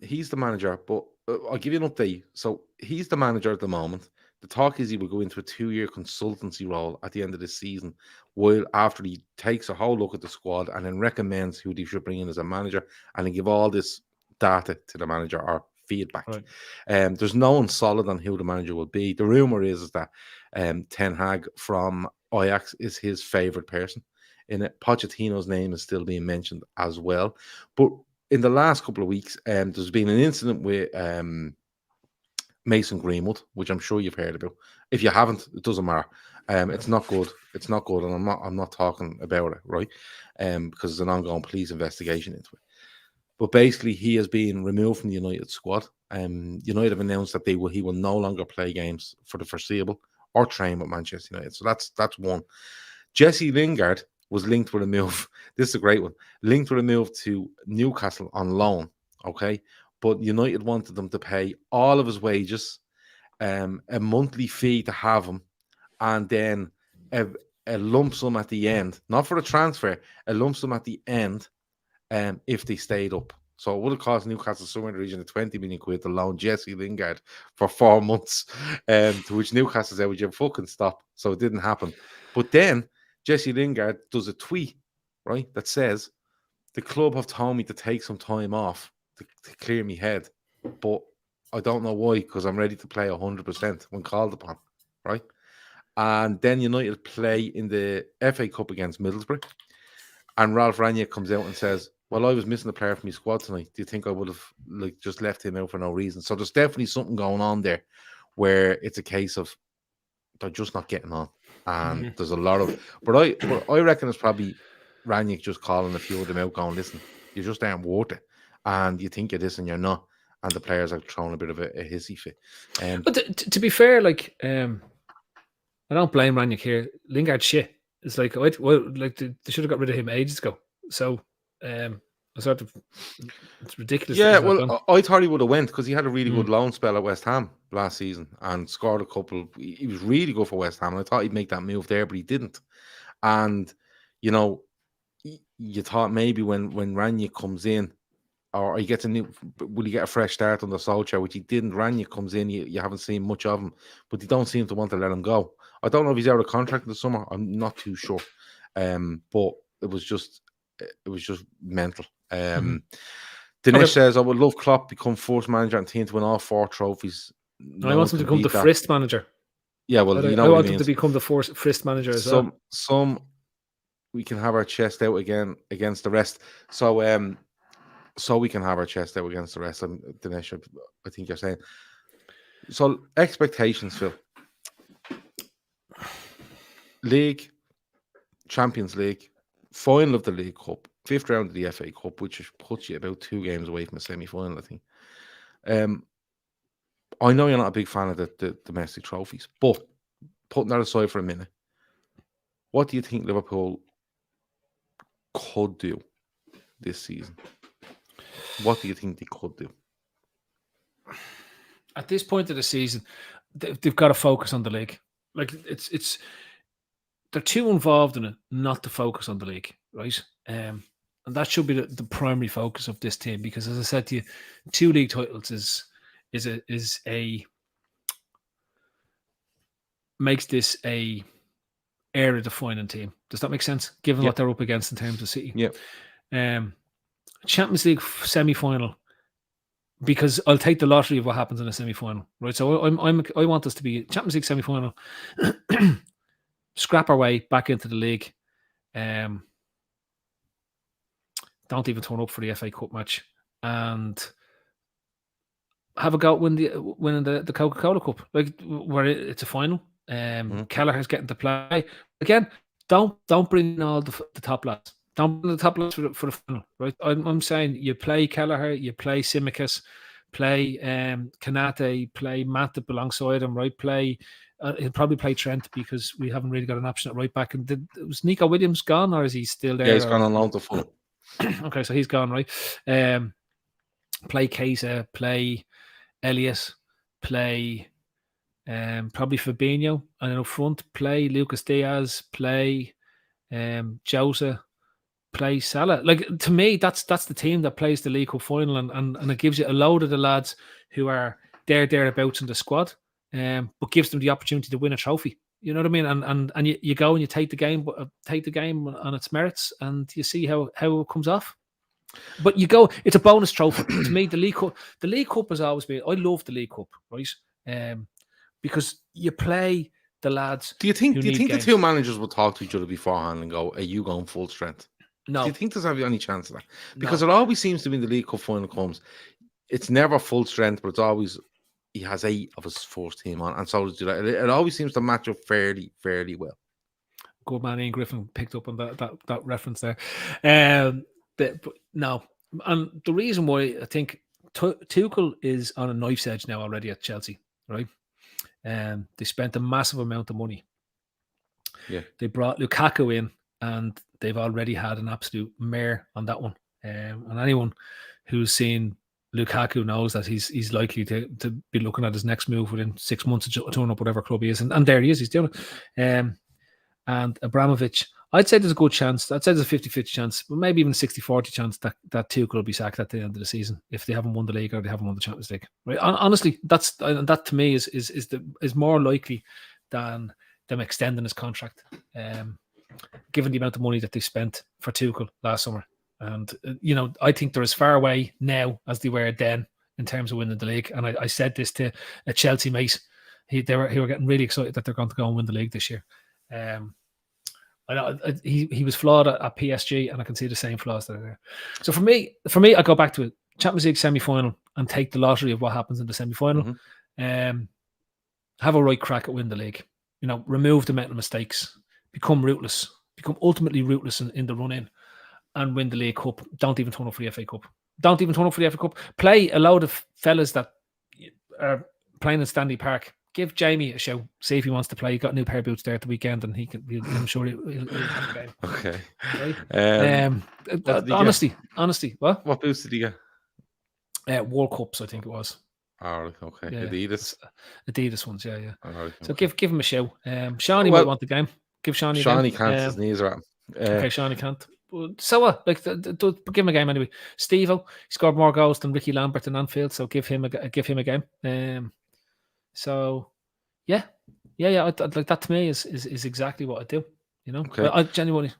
S1: He's the manager, but I'll give you an update. So he's the manager at the moment. The talk is he will go into a 2-year consultancy role at the end of the season, while after he takes a whole look at the squad and then recommends who they should bring in as a manager, and then give all this data to the manager or feedback.
S2: Right.
S1: There's no one solid on who the manager will be. The rumor is that Ten Hag from Ajax is his favorite person in it. Pochettino's name is still being mentioned as well. But in the last couple of weeks, there's been an incident with Mason Greenwood, which I'm sure you've heard about. If you haven't, it doesn't matter. It's not good. It's not good, and I'm not talking about it, right? Because there's an ongoing police investigation into it. But basically, he has been removed from the United squad. United have announced that he will no longer play games for the foreseeable or train with Manchester United. So that's one. Jesse Lingard was linked with a move. This is a great one. Linked with a move to Newcastle on loan. Okay, but United wanted them to pay all of his wages, a monthly fee to have him, and then a lump sum at the end, not for a transfer, a lump sum at the end, if they stayed up. So it would have cost Newcastle somewhere in the region of 20 million quid to loan Jesse Lingard for 4 months, to which Newcastle said, would you fucking stop? So it didn't happen. But then Jesse Lingard does a tweet, right, that says, the club have told me to take some time off to clear me head, but I don't know why, because I'm ready to play 100% when called upon, right? And then United play in the FA Cup against Middlesbrough, and Ralph Rangnick comes out and says, well, I was missing a player from my squad tonight. Do you think I would have just left him out for no reason? So there's definitely something going on there where it's a case of they're just not getting on. And there's a lot of, but I reckon it's probably Rangnick just calling a few of them out, going, listen, you just aren't worth it, and you think you're this and you're not, and the players are throwing a bit of a hissy fit.
S2: But to be fair, like, I don't blame Rangnick here. Lingard shit. It's like, they should have got rid of him ages ago. So, it's ridiculous.
S1: Yeah, well, I thought he would have went because he had a really good loan spell at West Ham last season and scored a couple. He was really good for West Ham, and I thought he'd make that move there, but he didn't. And you thought maybe when Rangnick comes in, or he gets will he get a fresh start on the Solskjaer, which he didn't. Rangnick comes in, you haven't seen much of him, but they don't seem to want to let him go. I don't know if he's out of contract in the summer. I'm not too sure. But it was just mental. Dinesh says, I would love Klopp become fourth manager and team to win all 4 trophies.
S2: I want him to become the first manager.
S1: Yeah, well,
S2: I want him to become the first manager as well.
S1: We can have our chest out again against the rest. So we can have our chest out against the rest. Dinesh, I think you're saying. So expectations, Phil. League, Champions League, final of the League Cup, 5th round of the FA Cup, which puts you about 2 games away from a semi-final, I think. I know you're not a big fan of the domestic trophies, but putting that aside for a minute, what do you think Liverpool could do this season? What do you think they could do?
S2: At this point of the season, they've got to focus on the league. Like, they're too involved in it not to focus on the league, right? And that should be the primary focus of this team, because, as I said to you, 2 league titles makes this a area defining team. Does that make sense? Given what they're up against in terms of City.
S1: Yeah.
S2: Champions League semi-final, because I'll take the lottery of what happens in a semi-final, right? So I want us to be Champions League semi-final, scrap our way back into the league. Don't even turn up for the FA Cup match, and have a go at winning the Coca-Cola Cup, like, where it's a final. Kelleher's getting to play again. Don't bring in all the top lads. Don't bring the top lads for the final, right? I'm saying you play Kelleher, you play Tsimikas, play Kanate, play Matip alongside him, right? He'll probably play Trent, because we haven't really got an option at right back. And was Nico Williams gone, or is he still there?
S1: Yeah, he's gone on loan to Fulham.
S2: Okay, so he's gone, right? Play Kesa, play Elias, play Probably Fabinho, and then up front play Lucas Diaz, play Jose, play Salah. Like, to me, that's the team that plays the League Cup final, and it gives you a load of the lads who are thereabouts in the squad, but gives them the opportunity to win a trophy. You know what I mean? And you go and you take the game on its merits, and you see how it comes off. But you go, it's a bonus trophy. To me, the League Cup has always been, I love the League Cup, right? Because you play the lads.
S1: Do you think
S2: games.
S1: the two managers will talk to each other beforehand and go, "Are you going full strength?"
S2: No.
S1: Do you think there's any chance of that? Because it always seems to be the League Cup final comes, it's never full strength, but it's always he has 8 of his first team on, and so does July. It always seems to match up fairly well.
S2: Good man, Ian Griffin picked up on that reference there. But no, and the reason why I think Tuchel is on a knife's edge now already at Chelsea, right? They spent a massive amount of money.
S1: Yeah,
S2: they brought Lukaku in, and they've already had an absolute mare on that one. And anyone who's seen Lukaku knows that he's likely to be looking at his next move within 6 months to turn up whatever club he is, and there he is, he's doing it. And Abramovich, I'd say there's a good chance. I'd say there's a 50-50 chance, but maybe even a 60-40 chance that Tuchel will be sacked at the end of the season if they haven't won the league or they haven't won the Champions League. Right? Honestly, that to me is more likely than them extending his contract, given the amount of money that they spent for Tuchel last summer. And I think they're as far away now as they were then in terms of winning the league. And I said this to a Chelsea mate. They were getting really excited that they're going to go and win the league this year. I know he was flawed at PSG, and I can see the same flaws that are there. So for me, I go back to it: Champions League semi-final, and take the lottery of what happens in the semi-final. Mm-hmm. Have a right crack at win the league. Remove the mental mistakes, become ruthless, become ultimately ruthless in the run-in, and win the League Cup. Don't even turn up for the FA Cup. Don't even turn up for the FA Cup. Play a load of fellas that are playing in Stanley Park. Give Jamie a show. See if he wants to play. He got a new pair of boots there at the weekend, and I'm sure he'll have a game.
S1: Okay.
S2: Right? Honestly, what?
S1: What boots did he get?
S2: World Cups, I think it was.
S1: Oh, okay. Yeah.
S2: Adidas ones, yeah.
S1: Oh, okay.
S2: So give him a show. Shawnee might want the game. Give Shawnee.
S1: Shawnee can't. His knees are at him.
S2: Okay, Shawnee can't. So what? Give him a game anyway. Steve-O, he scored more goals than Ricky Lambert in Anfield, so give him a game. So, yeah. Like that to me is exactly what I do.
S1: Okay.
S2: I genuinely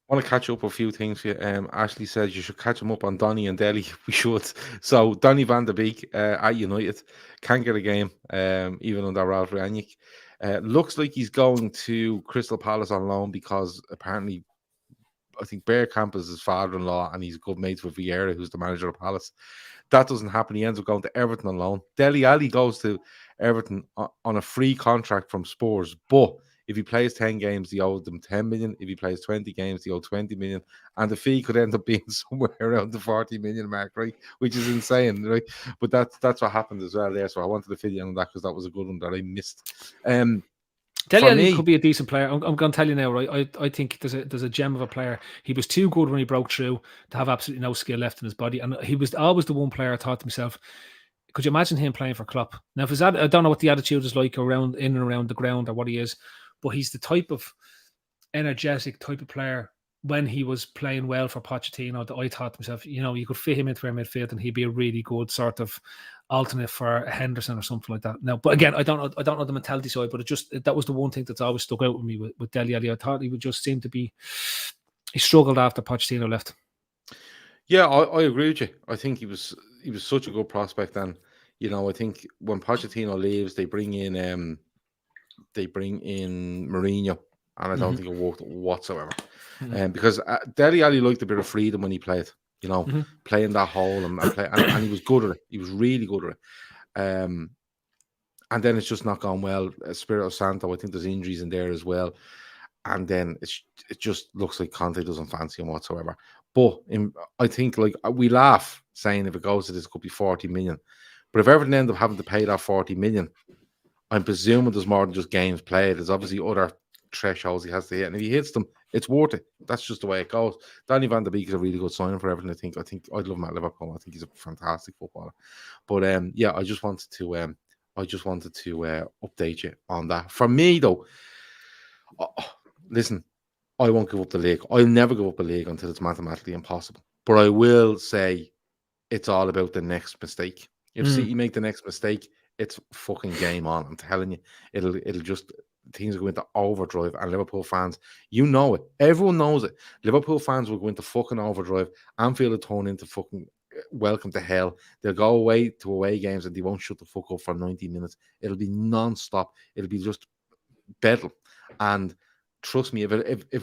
S1: want to catch up a few things for you. Ashley says you should catch him up on Donny and Dele. We should. So Donny van der Beek at United can't get a game, even under Ralph Ranieri. Looks like he's going to Crystal Palace on loan because apparently, I think Bergkamp is his father-in-law, and he's good mates with Vieira, who's the manager of Palace. That doesn't happen. He ends up going to Everton on loan. Dele Alli goes to Everton on a free contract from Spurs, but if he plays 10 games, he owes them 10 million. If he plays 20 games, he owes 20 million. And the fee could end up being somewhere around the 40 million mark, right? Which is insane, right? But that's what happened as well there. So I wanted to fill you in on that because that was a good one that I missed.
S2: Dele Alli could be a decent player. I'm going to tell you now, right? I think there's a gem of a player. He was too good when he broke through to have absolutely no skill left in his body. And he was always the one player I thought to myself, could you imagine him playing for Klopp? Now, if I don't know what the attitude is like in and around the ground or what he is, but he's the type of energetic type of player when he was playing well for Pochettino that I thought to myself, you could fit him into our midfield and he'd be a really good sort of alternate for Henderson or something like that. Now, but again, I don't know the mentality side, but that was the one thing that's always stuck out with me with Dele Alli. I thought he would just seem to be, he struggled after Pochettino left.
S1: Yeah, I agree with you. I think he was such a good prospect, and I think when Pochettino leaves, they bring in Mourinho, and I don't think it worked whatsoever. Because Dele Alli liked a bit of freedom when he played, playing that hole and he was good at it. He was really good at it. And then it's just not gone well. Espirito Santo, I think there's injuries in there as well. And then it just looks like Conte doesn't fancy him whatsoever. But I think we laugh saying if it goes to this, it could be 40 million. But if Everton end up having to pay that 40 million, I'm presuming there's more than just games played. There's obviously other thresholds he has to hit. And if he hits them, it's worth it. That's just the way it goes. Donny van der Beek is a really good signing for Everton. I think I'd love him at Liverpool. I think he's a fantastic footballer. But I just wanted to I just wanted to update you on that. For me, though, listen, I won't give up the league. I'll never give up the league until it's mathematically impossible. But I will say it's all about the next mistake. If City make the next mistake, it's fucking game on. I'm telling you, it'll just, things are going to overdrive. And Liverpool fans, you know it. Everyone knows it. Liverpool fans will go into fucking overdrive. Anfield will turn into fucking welcome to hell. They'll go away to away games and they won't shut the fuck up for 90 minutes. It'll be non-stop. It'll be just bedlam. And trust me, if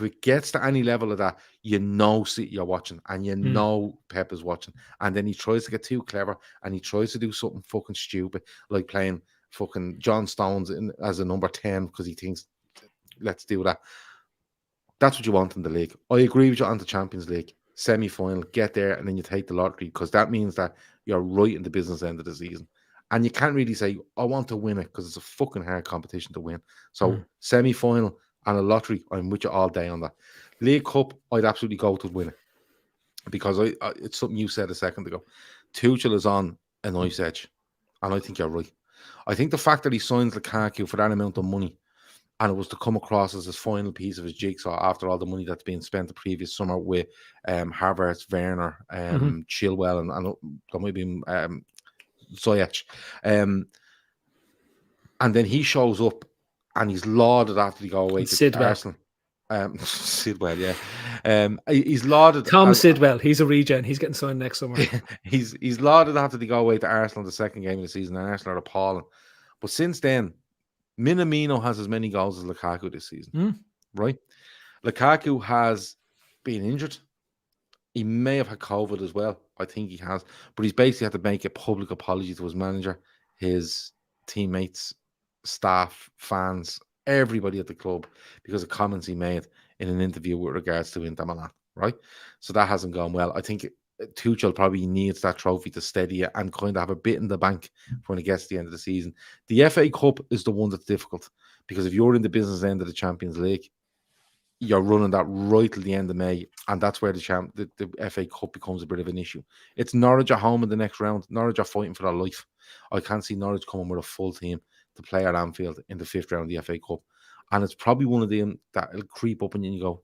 S1: it gets to any level of that, you know City you're watching, and you know Pep is watching, and then he tries to get too clever, and he tries to do something fucking stupid, like playing fucking John Stones as a number 10 because he thinks, let's do that. That's what you want in the league. I agree with you on the Champions League semi-final, get there, and then you take the lottery, because that means that you're right in the business end of the season. And you can't really say, I want to win it, because it's a fucking hard competition to win. So semi-final and a lottery, I'm with you all day on that. League Cup, I'd absolutely go to win it, because it's something you said a second ago. Tuchel is on a knife's edge, and I think you're right. I think the fact that he signs Lukaku for that amount of money, and it was to come across as his final piece of his jigsaw after all the money that's been spent the previous summer with Havertz, Werner, Chilwell, and there might be Ziyech. And then he shows up, and he's lauded after he go away to
S2: Sidwell.
S1: Arsenal. Sidwell, yeah. He's lauded.
S2: Tom Sidwell, he's a regen. He's getting signed next summer.
S1: he's lauded after they go away to Arsenal the second game of the season, and Arsenal are appalling. But since then, Minamino has as many goals as Lukaku this season, right? Lukaku has been injured. He may have had COVID as well. I think he has. But he's basically had to make a public apology to his manager, his teammates, staff, fans, everybody at the club, because of comments he made in an interview with regards to Inter Milan, right? So that hasn't gone well. I think Tuchel probably needs that trophy to steady it and kind of have a bit in the bank when it gets to the end of the season. The FA Cup is the one that's difficult, because if you're in the business end of the Champions League, you're running that right till the end of May, and that's where the FA Cup becomes a bit of an issue. It's Norwich at home in the next round. Norwich are fighting for their life. I can't see Norwich coming with a full team to play at Anfield in the 5th round of the FA Cup. And it's probably one of them that will creep up and you go,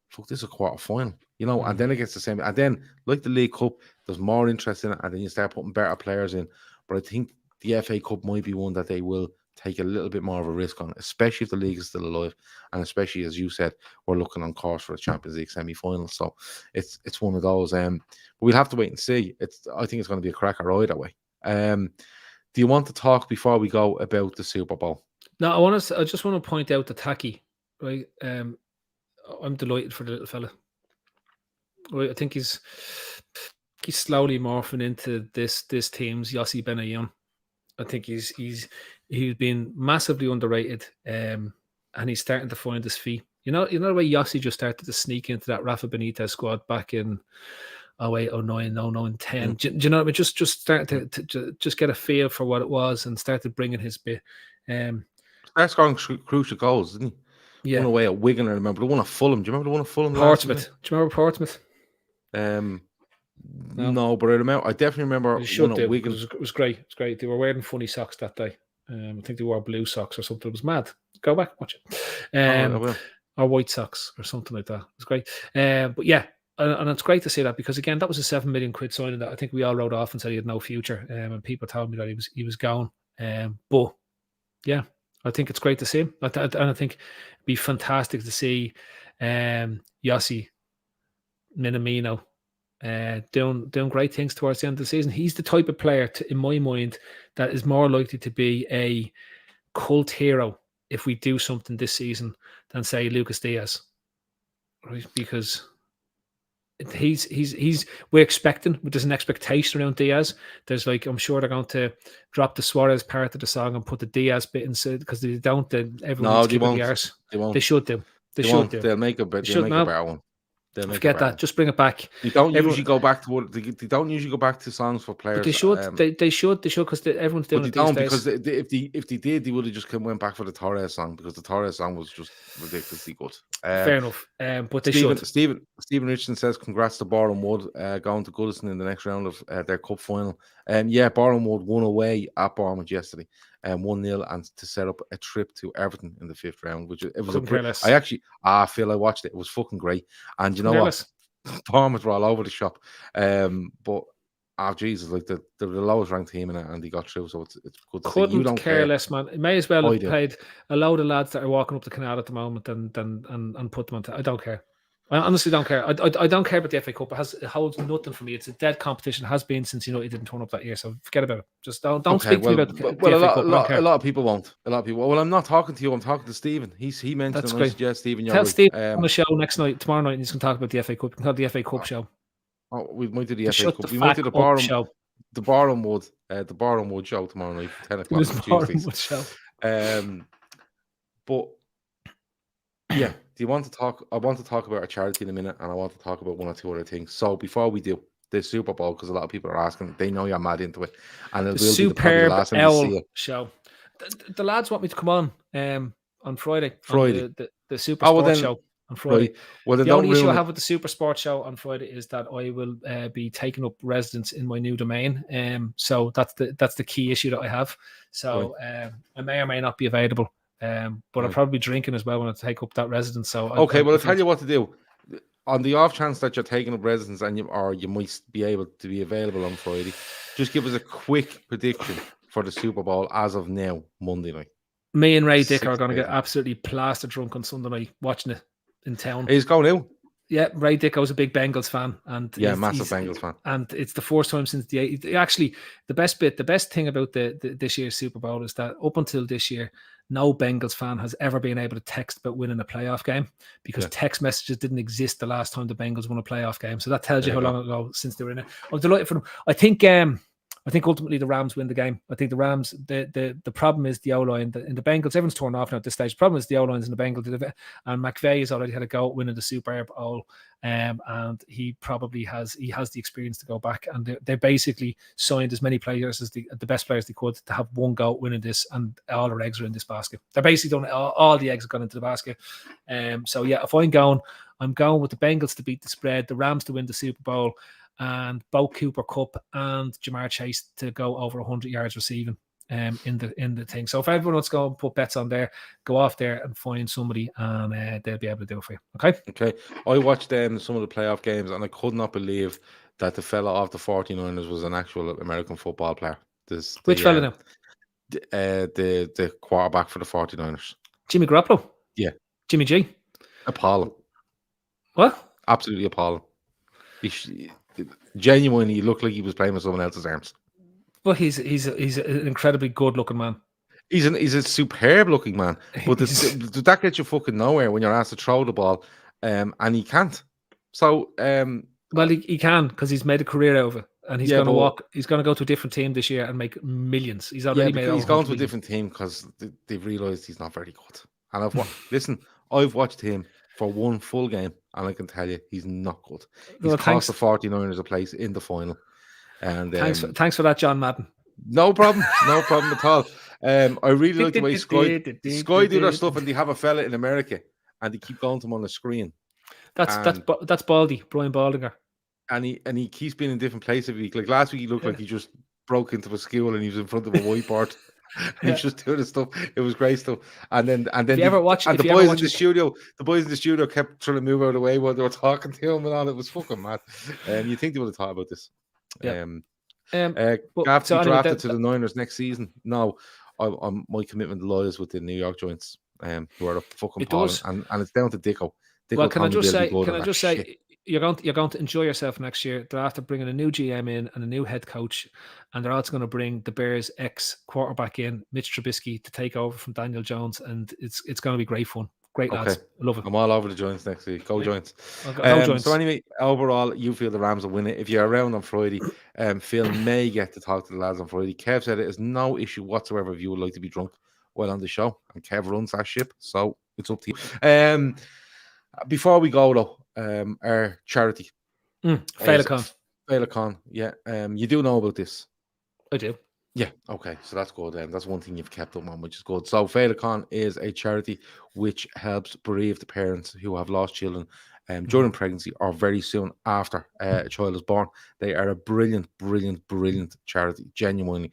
S1: fuck, this is a quarter final, you know, and then it gets the same. And then, like the League Cup, there's more interest in it, and then you start putting better players in. But I think the FA Cup might be one that they will take a little bit more of a risk on, especially if the league is still alive, and especially, as you said, we're looking on course for the Champions League semi-final. So it's one of those. But we'll have to wait and see. I think it's going to be a cracker either way. Do you want to talk before we go about the Super Bowl?
S2: No, I just want to point out the Taki, right? I'm delighted for the little fella. Right, I think he's slowly morphing into this team's Yossi Benayoun. I think he's been massively underrated, and he's starting to find his feet. You know the way Yossi just started to sneak into that Rafa Benitez squad back in 08, 09, 09, 10. Do you know what I mean? Just starting to just get a feel for what it was and started bringing his bit.
S1: Started scoring crucial goals, didn't he?
S2: Yeah.
S1: One away at Wigan, I remember. The one at Fulham. Do you remember the one at Fulham?
S2: Portsmouth. Do you remember Portsmouth?
S1: No, but I definitely remember one at Wigan.
S2: It was great. It was great. They were wearing funny socks that day. I think they wore blue socks or something. It was mad. Go back and watch it. Or white socks or something like that. It was great. But yeah, and it's great to see that, because again, that was a £7 million signing that I think we all wrote off and said he had no future. And people told me that he was gone. But yeah, I think it's great to see him. And I think it'd be fantastic to see Yossi, Minamino, doing great things towards the end of the season. He's the type of player, in my mind, that is more likely to be a cult hero if we do something this season than, say, Lucas Diaz, right? Because we're expecting, there's an expectation around Diaz. There's I'm sure they're going to drop the Suarez part of the song and put the Diaz bit inside, because they don't, then everyone's keeping the arse.
S1: They won't.
S2: They should do.
S1: They'll make a better one.
S2: Forget that. Just bring it back.
S1: They don't usually go back to they don't usually go back to songs for players.
S2: But they should. They should, because everyone's doing it these days.
S1: Because if they did, they would have just went back for the Torres song, because the Torres song was just ridiculously good.
S2: Fair enough. But they should.
S1: Stephen Richardson says congrats to Boreham Wood going to Goodison in the next round of their cup final. Yeah, Boreham Wood won away at Bournemouth yesterday. 1-0, and to set up a trip to Everton in the 5th round, which it was Phil, I watched it. It was fucking great. And you know what? Bournemouth were all over the shop. But Jesus, like they're the lowest ranked team in it, and they got through, so it's good to see. You don't care
S2: less, man. It may as well have paid a load of lads that are walking up the canal at the moment and put them on. I don't care. I honestly don't care. I don't care about the FA Cup. It holds nothing for me. It's a dead competition. It has been since United didn't turn up that year. So forget about it. Just don't speak to me about the FA Cup.
S1: A lot of people won't. A lot of people. Well, I'm not talking to you. I'm talking to Stephen. He mentioned. That's great. Yeah, Stephen.
S2: Tell Stephen on the show tomorrow night, and he's going to talk about the FA Cup. We can have the FA Cup show.
S1: Oh, we might do the FA Cup. We might do the Barham Wood show tomorrow night, 10 o'clock on Tuesdays. But yeah, do you want to talk? I want to talk about our charity in a minute, and I want to talk about one or two other things. So before we do the Super Bowl, because a lot of people are asking, they know you're mad into it, and it will
S2: superb
S1: be the last time you see it.
S2: Show. The lads want me to come on Friday. On the Super Sports show. On Friday.
S1: Right. Well,
S2: the only issue I have with the Super Sports show on Friday is that I will be taking up residence in my new domain. So that's the key issue that I have. So I may or may not be available. But I'll probably be drinking as well when I take up that residence. So
S1: I'll tell you what to do. On the off chance that you're taking up residence and you might be able to be available on Friday, just give us a quick prediction for the Super Bowl as of now, Monday night.
S2: Me and Ray Dick are going to get absolutely plastered drunk on Sunday night watching it in town.
S1: He's going out.
S2: Yeah, Ray Dicko's a big Bengals fan, and
S1: massive Bengals fan.
S2: And it's the first time since the 80s. Actually, the best thing about this year's Super Bowl is that up until this year, no Bengals fan has ever been able to text about winning a playoff game because text messages didn't exist the last time the Bengals won a playoff game. So that tells you how long ago since they were in it. I'm delighted for them. I think ultimately the Rams win the game. I think the Rams, the problem is the O-line. In the Bengals, everyone's torn off now at this stage. The problem is the O-lines in the Bengals. And McVay has already had a go at winning the Super Bowl. And he probably has the experience to go back. And they basically signed as many players as the best players they could to have one go at winning this. And all their eggs are in this basket. They're basically done, all the eggs have gone into the basket. So yeah, if I'm going with the Bengals to beat the spread, the Rams to win the Super Bowl, and Bo Cooper Cup and Jamar Chase to go over 100 yards receiving in the thing. So if everyone wants to go and put bets on there, go off there and find somebody, and they'll be able to do it for you. Okay.
S1: I watched some of the playoff games, and I could not believe that the fella off the 49ers was an actual American football player.
S2: Which fella now?
S1: The quarterback for the 49ers.
S2: Jimmy Garoppolo?
S1: Yeah.
S2: Jimmy G?
S1: Appalling.
S2: What?
S1: Absolutely appalling. Genuinely, he looked like he was playing with someone else's arms.
S2: But he's an incredibly good looking man.
S1: He's a superb looking man. But that gets you fucking nowhere when you're asked to throw the ball, and he can't. So
S2: well, he can because he's made a career out of it, and he's going to walk. He's going to go to a different team this year and make millions. He's already made.
S1: He's going to a different team because they've realised he's not very good. And I've watched him for one full game, and I can tell you he's not good. He's cost the 49ers a place in the final. And
S2: thanks for that, John Madden.
S1: No problem at all. I really like the way Sky do their stuff, and they have a fella in America, and they keep going to him on the screen.
S2: That's Baldy, Brian Baldinger,
S1: and he keeps being in different places every week. Like last week, he looked like he just broke into a school and he was in front of a whiteboard. He was just doing the stuff. It was great stuff. And then the boys in the studio kept trying to move out of the way while they were talking to him and all. It was fucking mad. You think they would have thought about this?
S2: Yeah.
S1: Gav to be drafted to the Niners next season. No, my commitment lies with the New York Giants, who are a fucking palm, and it's down to Dicko.
S2: Well, can I just say, you're going to enjoy yourself next year. They're after bringing a new GM in and a new head coach, and they're also going to bring the Bears ex-quarterback in, Mitch Trubisky, to take over from Daniel Jones, and it's going to be great fun. Great lads. I love it.
S1: I'm all over the Giants next week. Go Giants. Giants. So anyway, overall, you feel the Rams will win it. If you're around on Friday, Phil may get to talk to the lads on Friday. Kev said it is no issue whatsoever if you would like to be drunk while on the show, and Kev runs that ship, so it's up to you. Before we go though, our charity, Féileacáin, yeah. You do know about this?
S2: I do.
S1: Yeah, okay, so that's good. That's one thing you've kept up on, which is good. So Féileacáin is a charity which helps bereaved parents who have lost children during pregnancy or very soon after a child is born. They are a brilliant charity, genuinely.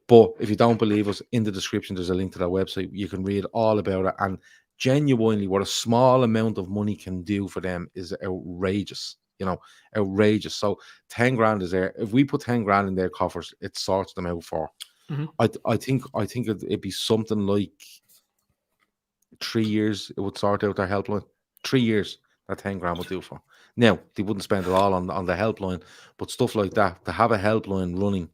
S1: But if you don't believe us, in the description there's a link to that website. You can read all about it, and genuinely what a small amount of money can do for them is outrageous. Outrageous. So 10 grand is there. If we put 10 grand in their coffers, it sorts them out for. I think it'd be something like 3 years. It would sort out their helpline. 3 years that 10 grand would do for. Now they wouldn't spend it all on the helpline, but stuff like that, to have a helpline running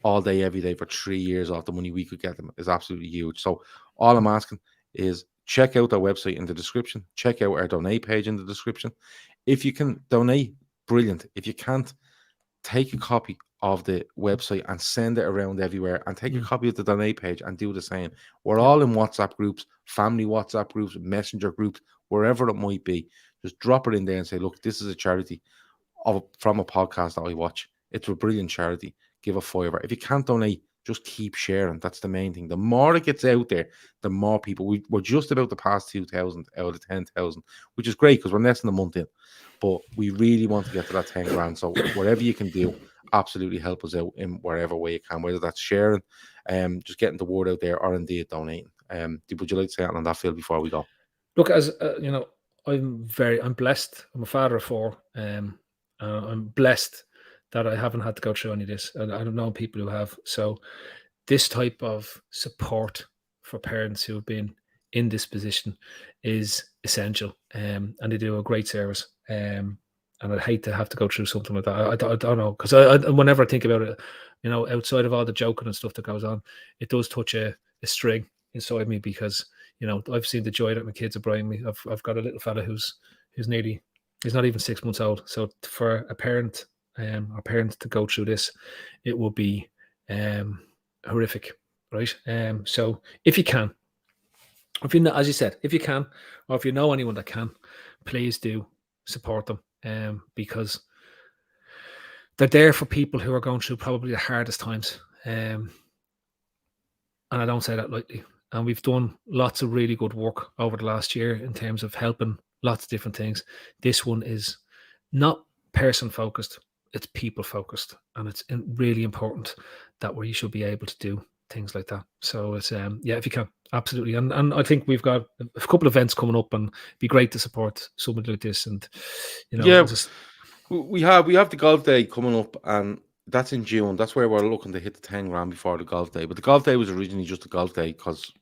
S1: all day, every day for 3 years off the money we could get them is absolutely huge. So all I'm asking is check out our website in the description. Check out our donate page in the description. If you can donate, brilliant. If you can't, take a copy of the website and send it around everywhere, and take a copy of the donate page and do the same. We're all in WhatsApp groups, family WhatsApp groups, messenger groups, wherever it might be. Just drop it in there and say, look, this is a charity from a podcast that I watch. It's a brilliant charity. Give a $5. If you can't donate, just keep sharing. That's the main thing. The more it gets out there, the more people. We're just about to pass 2,000 out of 10,000, which is great because we're less than a month in. But we really want to get to that 10 grand. So whatever you can do, absolutely help us out in wherever way you can, whether that's sharing, just getting the word out there, or indeed donating. Would you like to say anything on that, Phil, before we go?
S2: Look, as I'm blessed. I'm a father of 4. I'm blessed that I haven't had to go through any of this. And I don't know people who have. So this type of support for parents who have been in this position is essential. And they do a great service. And I'd hate to have to go through something like that. I don't know. Because whenever I think about it, outside of all the joking and stuff that goes on, it does touch a string inside me, because, I've seen the joy that my kids are bringing me. I've got a little fella who's nearly, he's not even 6 months old. So for a parent, our parents to go through this, it will be horrific, right? So if you can, as you said, if you can, or if you know anyone that can, please do support them, because they're there for people who are going through probably the hardest times, and I don't say that lightly. And we've done lots of really good work over the last year in terms of helping lots of different things. This one is not person focused. It's people focused, and it's really important that you should be able to do things like that. So it's if you can, absolutely. And I think we've got a couple of events coming up, and it'd be great to support somebody like this. And
S1: we have the golf day coming up, and that's in June. That's where we're looking to hit the 10 grand before the golf day. But the golf day was originally just a golf day because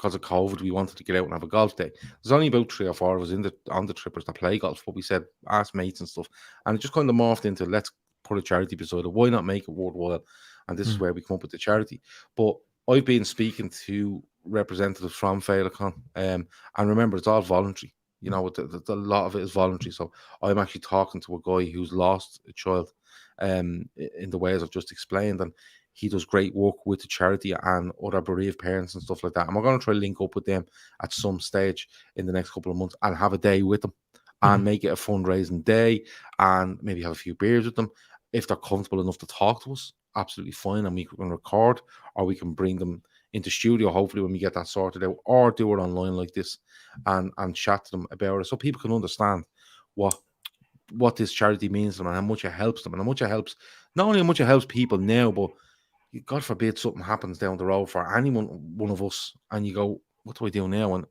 S1: of COVID. We wanted to get out and have a golf day. There's only about 3 or 4 of us on the trippers that play golf, but we said ask mates and stuff, and it just kind of morphed into, let's put a charity beside it. Why not make it worthwhile? And this is where we come up with the charity. But I've been speaking to representatives from Féileacáin, and remember, it's all voluntary. A lot of it is voluntary. So I'm actually talking to a guy who's lost a child in the ways I've just explained, and he does great work with the charity and other bereaved parents and stuff like that. And we're going to try to link up with them at some stage in the next couple of months and have a day with them and make it a fundraising day, and maybe have a few beers with them. If they're comfortable enough to talk to us, absolutely fine. And we can record, or we can bring them into studio, hopefully, when we get that sorted out, or do it online like this and chat to them about it, so people can understand what this charity means to them, and how much it helps them, and how much it helps, not only how much it helps people now, but God forbid something happens down the road for one of us, and you go, what do I do now? And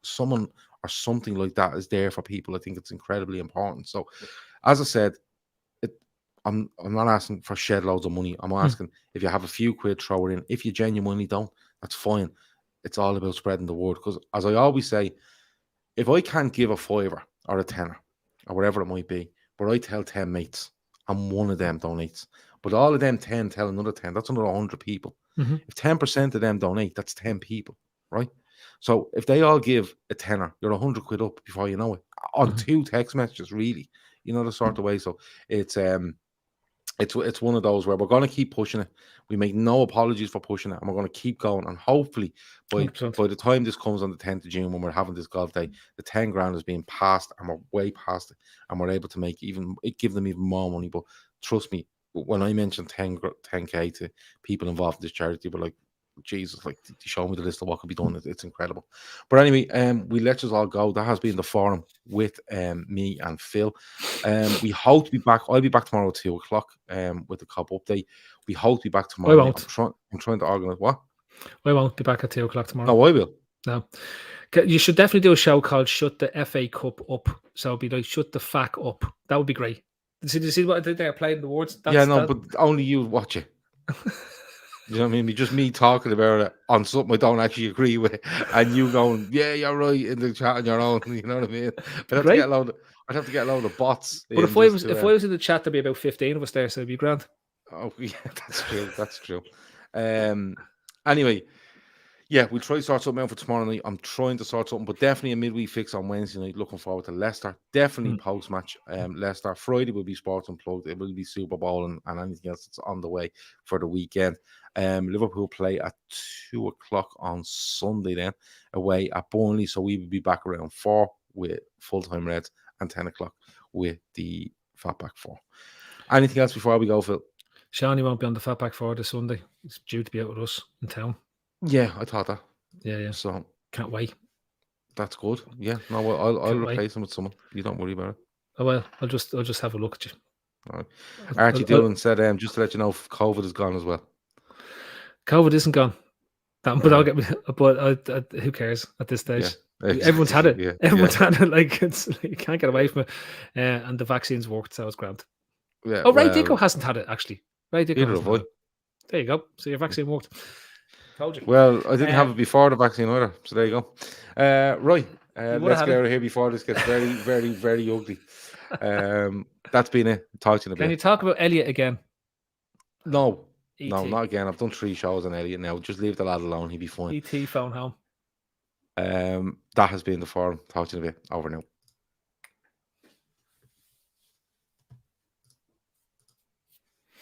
S1: someone or something like that is there for people. I think it's incredibly important. So, as I said, I'm not asking for shed loads of money. I'm asking if you have a few quid, throw it in. If you genuinely don't, that's fine. It's all about spreading the word. Because as I always say, if I can't give a $5 or a $10 or whatever it might be, but I tell 10 mates and one of them donates, but all of them 10 tell another 10, that's another 100 people. If 10% of them donate, that's 10 people, right? So if they all give a $10, you're 100 quid up before you know it, on 2 text messages, really, the sort of way. So it's one of those where we're going to keep pushing it. We make no apologies for pushing it, and we're going to keep going. And hopefully, by the time this comes on the 10th of June, when we're having this golf day, the 10 grand is being passed, and we're way past it, and we're able to give them even more money. But trust me, when I mentioned 10K to people involved in this charity, we're like, Jesus, like you show me the list of what could be done. It's incredible. But anyway, we let us all go. That has been the forum with me and Phil. We hope to be back. I'll be back tomorrow at 2:00 with the Cop update. We hope to be back tomorrow.
S2: I won't.
S1: I'm trying to organise what?
S2: I won't be back at 2:00 tomorrow.
S1: No, I will.
S2: No. You should definitely do a show called Shut the FA Cup Up. So it'll be like Shut the FAC Up. That would be great. Did you see what I did there? I played in the words.
S1: But only you watch it. You know what I mean? Just me talking about it on something I don't actually agree with, and you going, "Yeah, you're right," in the chat on your own. You know what I mean? I'd have to get a load of bots.
S2: But if I was in the chat, there'd be about 15 of us there, so it'd be grand.
S1: Oh yeah, that's true. That's true. Anyway, yeah, we'll try to sort something out for tomorrow night. I'm trying to sort something, but definitely a midweek fix on Wednesday night. Looking forward to Leicester. Definitely post-match Leicester. Friday will be Sports Unplugged. It will be Super Bowl and anything else that's on the way for the weekend. Liverpool play at 2:00 on Sunday then, away at Burnley. So we will be back around 4 with full-time Reds and 10:00 with the Fatback 4. Anything else before we go, Phil?
S2: Shawnee won't be on the Fatback 4 this Sunday. He's due to be out with us in town.
S1: Yeah, I thought that.
S2: Yeah.
S1: So
S2: can't wait.
S1: That's good. Yeah, no, I'll replace him with someone. You don't worry about it.
S2: Oh well, I'll just have a look at you.
S1: All right. Archie Dillon said, just to let you know, COVID is gone as well.
S2: COVID isn't gone. But I'll get. But who cares at this stage? Yeah, exactly. Everyone's had it. Yeah, everyone's had it. Like you can't get away from it. And the vaccines worked, so it's grand. Yeah. Oh, Ray Dicko hasn't had it actually. Ray Dicko. There you go. So your vaccine worked. Told you.
S1: Well, I didn't have it before the vaccine either. So there you go. Right. Let's get out of here before this gets very, very, very ugly. That's been it. Talk to you in a bit.
S2: Can you talk about Elliot again?
S1: No. No, not again. I've done 3 shows on Elliot now. Just leave the lad alone. He'll be fine.
S2: ET phone home.
S1: That has been the forum. Talk to you in a bit. Over now.